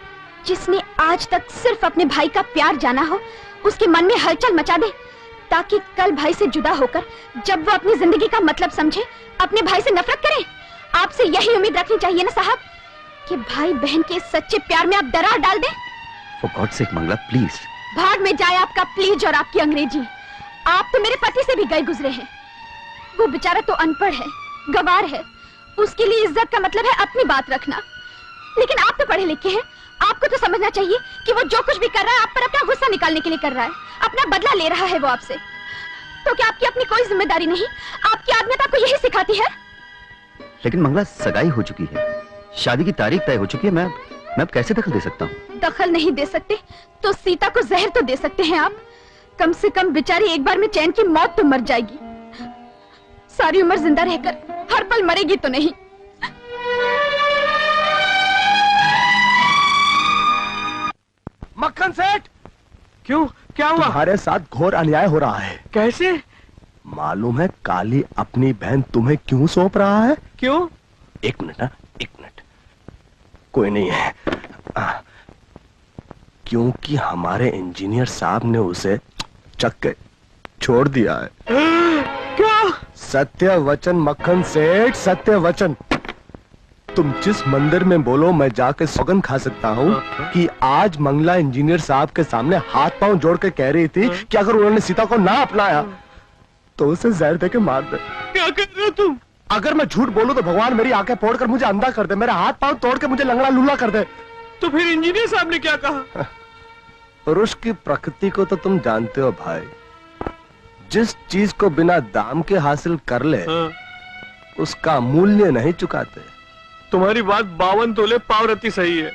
जिसने आज तक सिर्फ अपने भाई का प्यार जाना हो, उसके मन में हलचल मचा दे, ताकि कल भाई से जुदा होकर जब वो अपनी जिंदगी का मतलब समझे, अपने भाई से नफरत करे। आपसे यही उम्मीद रखनी चाहिए ना साहब, कि भाई बहन के सच्चे प्यार में आप दरार डाल दें। For God's sake, Mangala please. भाग में जाए आपका प्लीज और आपकी अंग्रेजी। आप तो मेरे पति से भी गए गुजरे हैं। वो बेचारा तो अनपढ़ है, गवार है, उसके लिए इज्जत का मतलब है अपनी बात रखना। लेकिन आप तो पढ़े लिखे हैं, आपको तो समझना चाहिए कि वो जो कुछ भी कर रहा है आप पर अपना गुस्सा निकालने के लिए कर रहा है, अपना बदला ले रहा है वो आपसे। तो क्या आपकी अपनी कोई जिम्मेदारी नहीं? आपकी आदत आपको यही सिखाती है? लेकिन मंगला, सगाई हो चुकी है, शादी की तारीख तय हो चुकी है। मैं अब कैसे दखल दे सकता हूँ? दखल नहीं दे सकते तो सीता को जहर तो दे सकते हैं आप। कम से कम बेचारी एक बार में चैन की मौत तो मर जाएगी, सारी उम्र जिंदा रहकर हर पल मरेगी तो नहीं। मक्खन सेठ, क्यों, क्या हुआ? तुम्हारे साथ घोर अन्याय हो रहा है। कैसे? मालूम है काली अपनी बहन तुम्हें क्यों सौंप रहा है? क्यों? एक मिनट ना, एक मिनट। कोई नहीं है। क्योंकि हमारे इंजीनियर साहब ने उसे चक के छोड़ दिया है। क्या? सत्य वचन मक्खन सेठ, सत्य वचन। तुम जिस मंदिर में बोलो, मैं जाके सौगंध खा सकता हूँ कि आज मंगला इंजीनियर साहब के सामने हाथ पांव जोड़ के कह रही थी कि अगर उन्होंने सीता को ना अपनाया तो उसे जहर देके मार दे। क्या कर रहे हो तुम? अगर मैं झूठ बोलूं तो भगवान मेरी आंखें फोड़कर मुझे अंधा कर दे, मेरे हाथ पांव तोड़ के मुझे लंगड़ा लूला कर दे। तो फिर इंजीनियर साहब ने क्या कहा? पुरुष की प्रकृति को तो तुम जानते हो भाई, जिस चीज को बिना दाम के हासिल कर ले उसका मूल्य नहीं चुकाते। तुम्हारी बात 52 तोले पावरती सही है,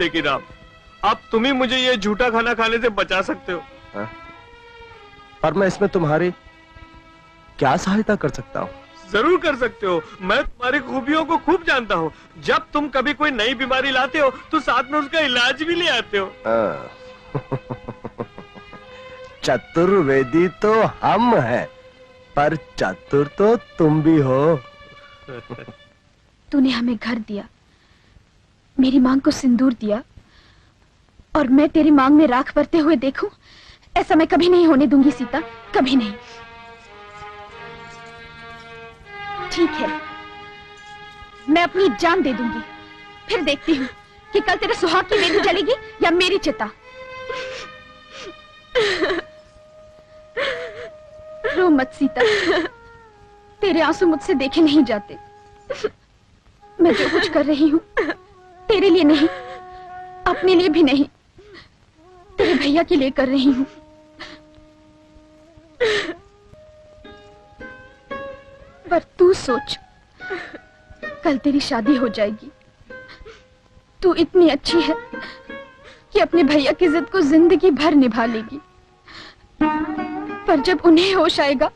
लेकिन अब तुम ही मुझे ये झूठा खाना खाने से बचा सकते हो। पर मैं इसमें तुम्हारी क्या सहायता कर सकता हूँ? जरूर कर सकते हो, मैं तुम्हारी खूबियों को खूब जानता हूँ। जब तुम कभी कोई नई बीमारी लाते हो तो साथ में उसका इलाज भी ले आते हो। चतुर्वेदी तो हम हैं, पर चतुर तो तुम भी हो। तूने हमें घर दिया, मेरी मांग को सिंदूर दिया, और मैं तेरी मांग में राख भरते हुए देखूं, ऐसा मैं कभी नहीं होने दूंगी सीता, कभी नहीं। ठीक है, मैं अपनी जान दे दूंगी, फिर देखती हूँ कि कल तेरे सुहाग की वेदी जलेगी या मेरी चिता। रो मत सीता, तेरे आंसू मुझसे देखे नहीं जाते। मैं जो कुछ कर रही हूँ तेरे लिए नहीं, अपने लिए भी नहीं, तेरे भैया के लिए कर रही हूँ। पर तू सोच, कल तेरी शादी हो जाएगी, तू इतनी अच्छी है कि अपने भैया की जिद को जिंदगी भर निभा लेगी। पर जब उन्हें होश आएगा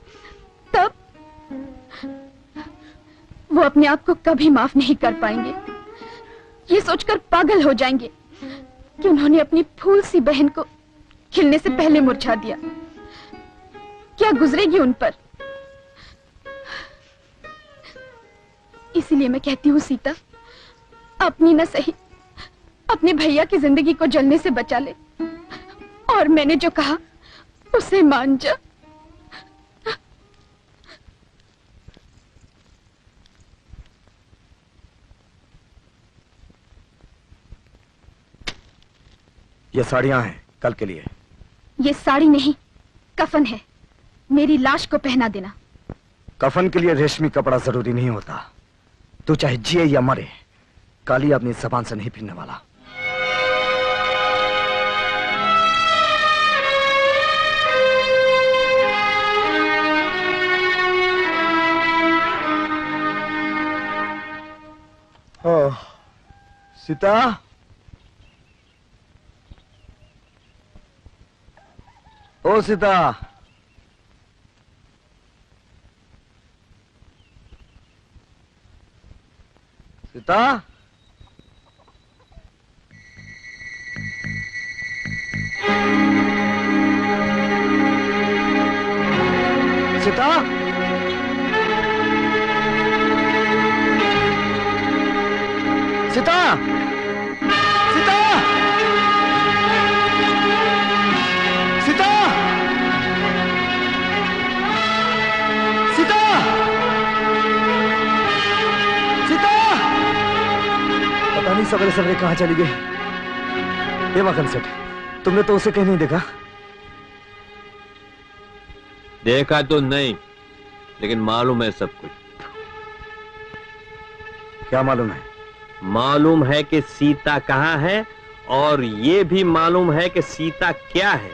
तब वो अपने आप को कभी माफ नहीं कर पाएंगे। ये सोचकर पागल हो जाएंगे कि उन्होंने अपनी फूल सी बहन को खिलने से पहले मुरझा दिया। क्या गुजरेगी उन पर? इसीलिए मैं कहती हूँ सीता, अपनी न सही अपने भैया की जिंदगी को जलने से बचा ले, और मैंने जो कहा उसे मान जा। ये साड़ियां हैं कल के लिए। ये साड़ी नहीं, कफन है, मेरी लाश को पहना देना। कफन के लिए रेशमी कपड़ा जरूरी नहीं होता, तू चाहे जिए या मरे, काली अपनी जबान से नहीं फिरने वाला। सीता, ओ सीता, सीता, सीता, सीता, सीता, सीता, सीता, सीता। पता नहीं सवेरे सवेरे कहाँ चली गई। ये वाकन सेठ, तुमने तो उसे कहीं नहीं देखा? देखा तो नहीं, लेकिन मालूम है सब कुछ। क्या मालूम है? मालूम है कि सीता कहाँ है, और ये भी मालूम है कि सीता क्या है।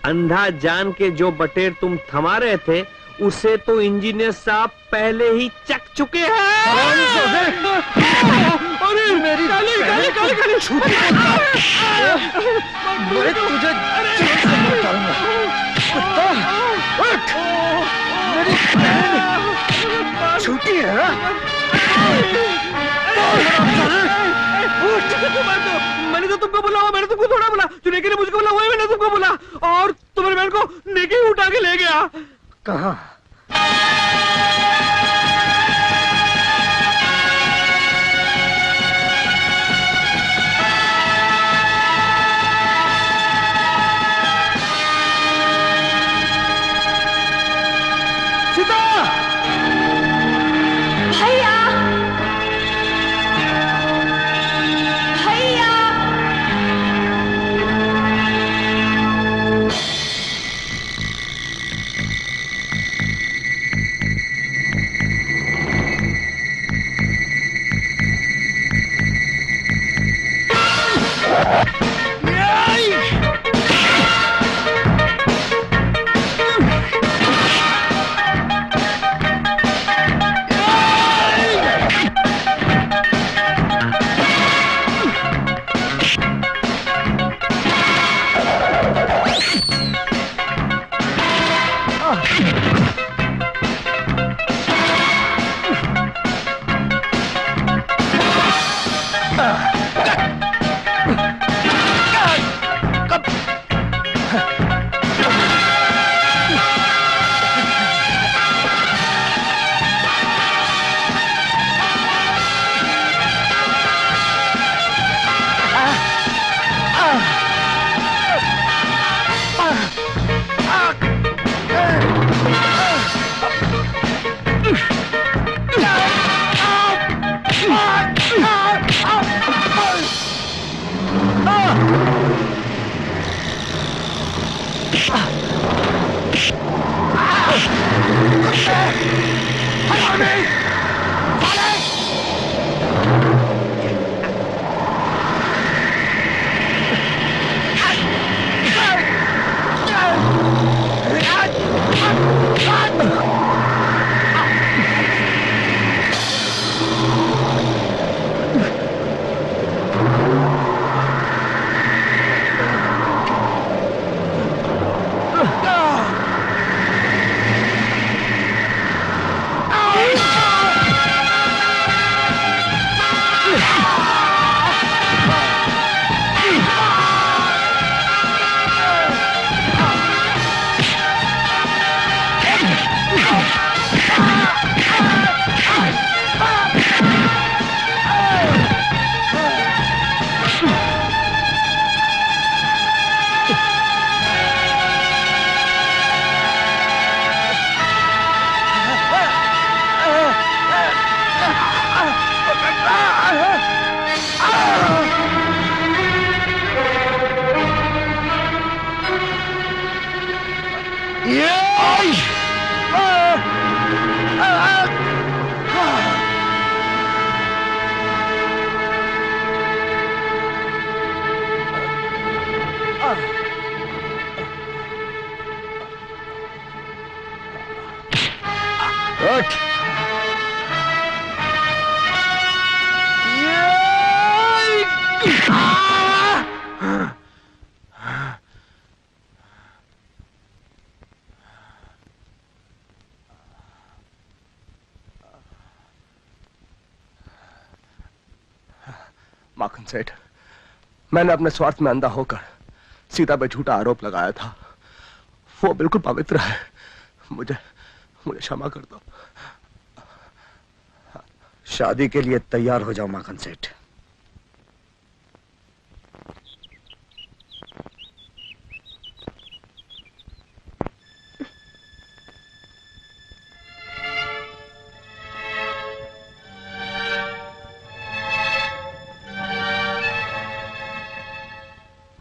अंधा जान के जो बटेर तुम थमा रहे थे, उसे तो इंजीनियर साहब पहले ही चक चुके हैं। अरे मेरी काली काली काली काली छूटी, मैं तुझे जेल से निकालूंगा। कुत्ता, उठ! मेरी बहन छूटी है। मैंने तो तुमको बोला, मैंने तुमको थोड़ा बोला, जो नेकी ने मुझको बोला वही मैंने तुमको बोला, और तुम्हारी बहन को नेकी उठा के ले गया। कहाँ? सीता! भैया, भैया, माखन सेठ, मैंने अपने स्वार्थ में अंधा होकर सीता पे झूठा आरोप लगाया था। वो बिल्कुल पवित्र है। मुझे मुझे क्षमा कर दो। शादी के लिए तैयार हो जाओ माखन सेठ।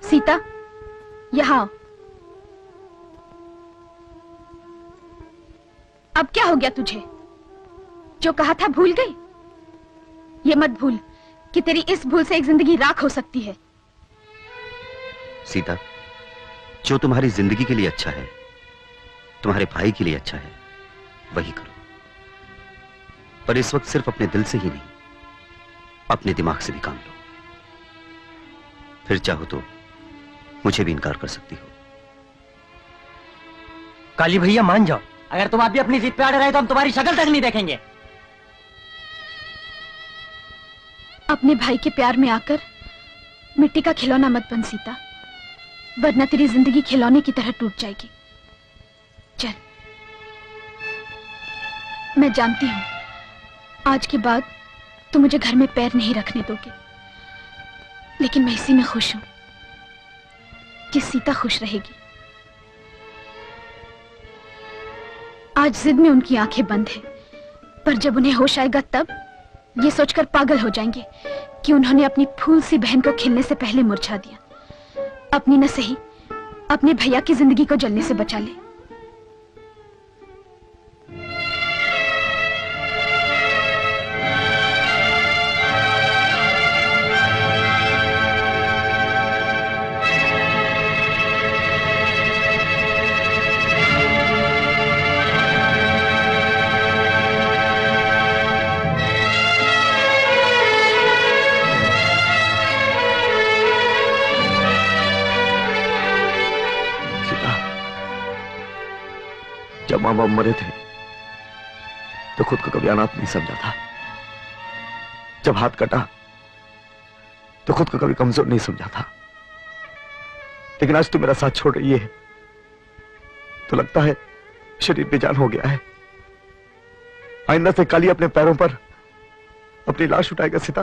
सीता, यहाँ आओ। अब क्या हो गया तुझे? जो कहा था भूल गई? ये मत भूल कि तेरी इस भूल से एक जिंदगी राख हो सकती है। सीता, जो तुम्हारी जिंदगी के लिए अच्छा है, तुम्हारे भाई के लिए अच्छा है, वही करो। पर इस वक्त सिर्फ अपने दिल से ही नहीं, अपने दिमाग से भी काम लो। फिर चाहो तो मुझे भी इनकार कर सकती हो। काली भैया मान जाओ। अगर तुम अभी अपनी जिद पे अड़े रहे तो हम तुम्हारी शक्ल तक नहीं देखेंगे। अपने भाई के प्यार में आकर मिट्टी का खिलौना मत बन सीता, वरना तेरी जिंदगी खिलौने की तरह टूट जाएगी। चल, मैं जानती हूं आज के बाद तुम मुझे घर में पैर नहीं रखने दोगे, लेकिन मैं इसी में खुश हूं कि सीता खुश रहेगी। आज जिद में उनकी आंखें बंद है, पर जब उन्हें होश आएगा तब ये सोचकर पागल हो जाएंगे कि उन्होंने अपनी फूल सी बहन को खिलने से पहले मुरझा दिया। अपनी न सही, अपने भैया की जिंदगी को जलने से बचा ले। जब माँ बाप मरे थे तो खुद को कभी अनाथ नहीं समझा था। जब हाथ कटा तो खुद को कभी कमजोर नहीं समझा था। लेकिन आज तो मेरा साथ छोड़ रही है तो लगता है शरीर बेजान हो गया है। आइंदा से काली अपने पैरों पर अपनी लाश उठाएगा सीता,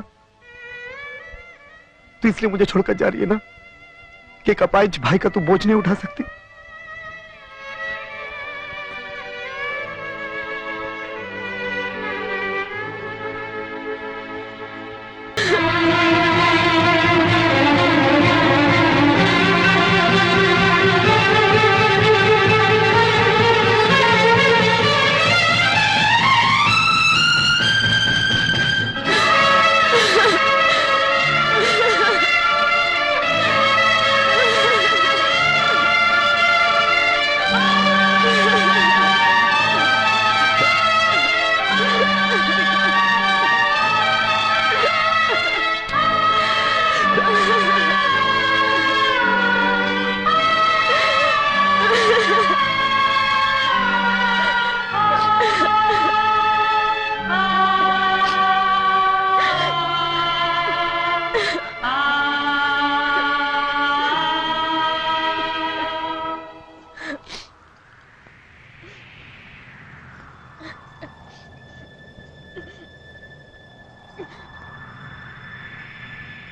तो इसलिए मुझे छोड़कर जा रही है ना कि एक अपाहिज भाई का तू बोझ नहीं उठा सकती।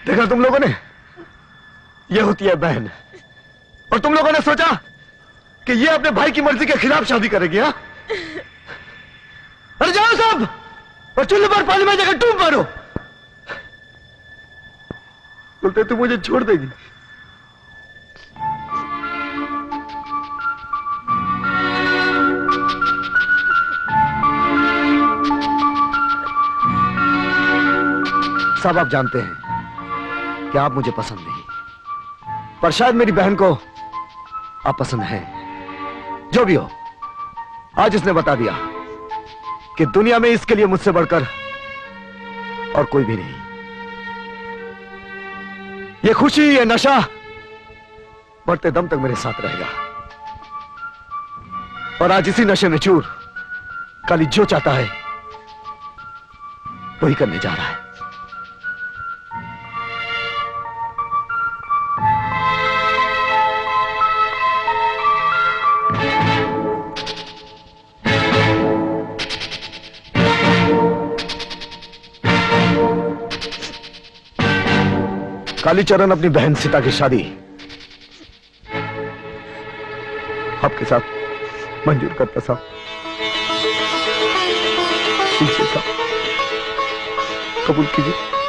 देखा तुम लोगों ने, ये होती है बहन। और तुम लोगों ने सोचा कि ये अपने भाई की मर्जी के खिलाफ शादी करेगी। हाँ, अरे जाओ सब और चूल्हे पर पानी में जाकर डूब मारो। बोलते तू मुझे छोड़ देगी। सब आप जानते हैं कि आप मुझे पसंद नहीं, पर शायद मेरी बहन को आप पसंद हैं। जो भी हो, आज इसने बता दिया कि दुनिया में इसके लिए मुझसे बढ़कर और कोई भी नहीं। ये खुशी, ये नशा बढ़ते दम तक मेरे साथ रहेगा। और आज इसी नशे में चूर काली जो चाहता है वही करने जा रहा है। कालीचरण अपनी बहन सीता की शादी आपके साथ मंजूर करता साहब। कीजिए साहब, कबूल कीजिए।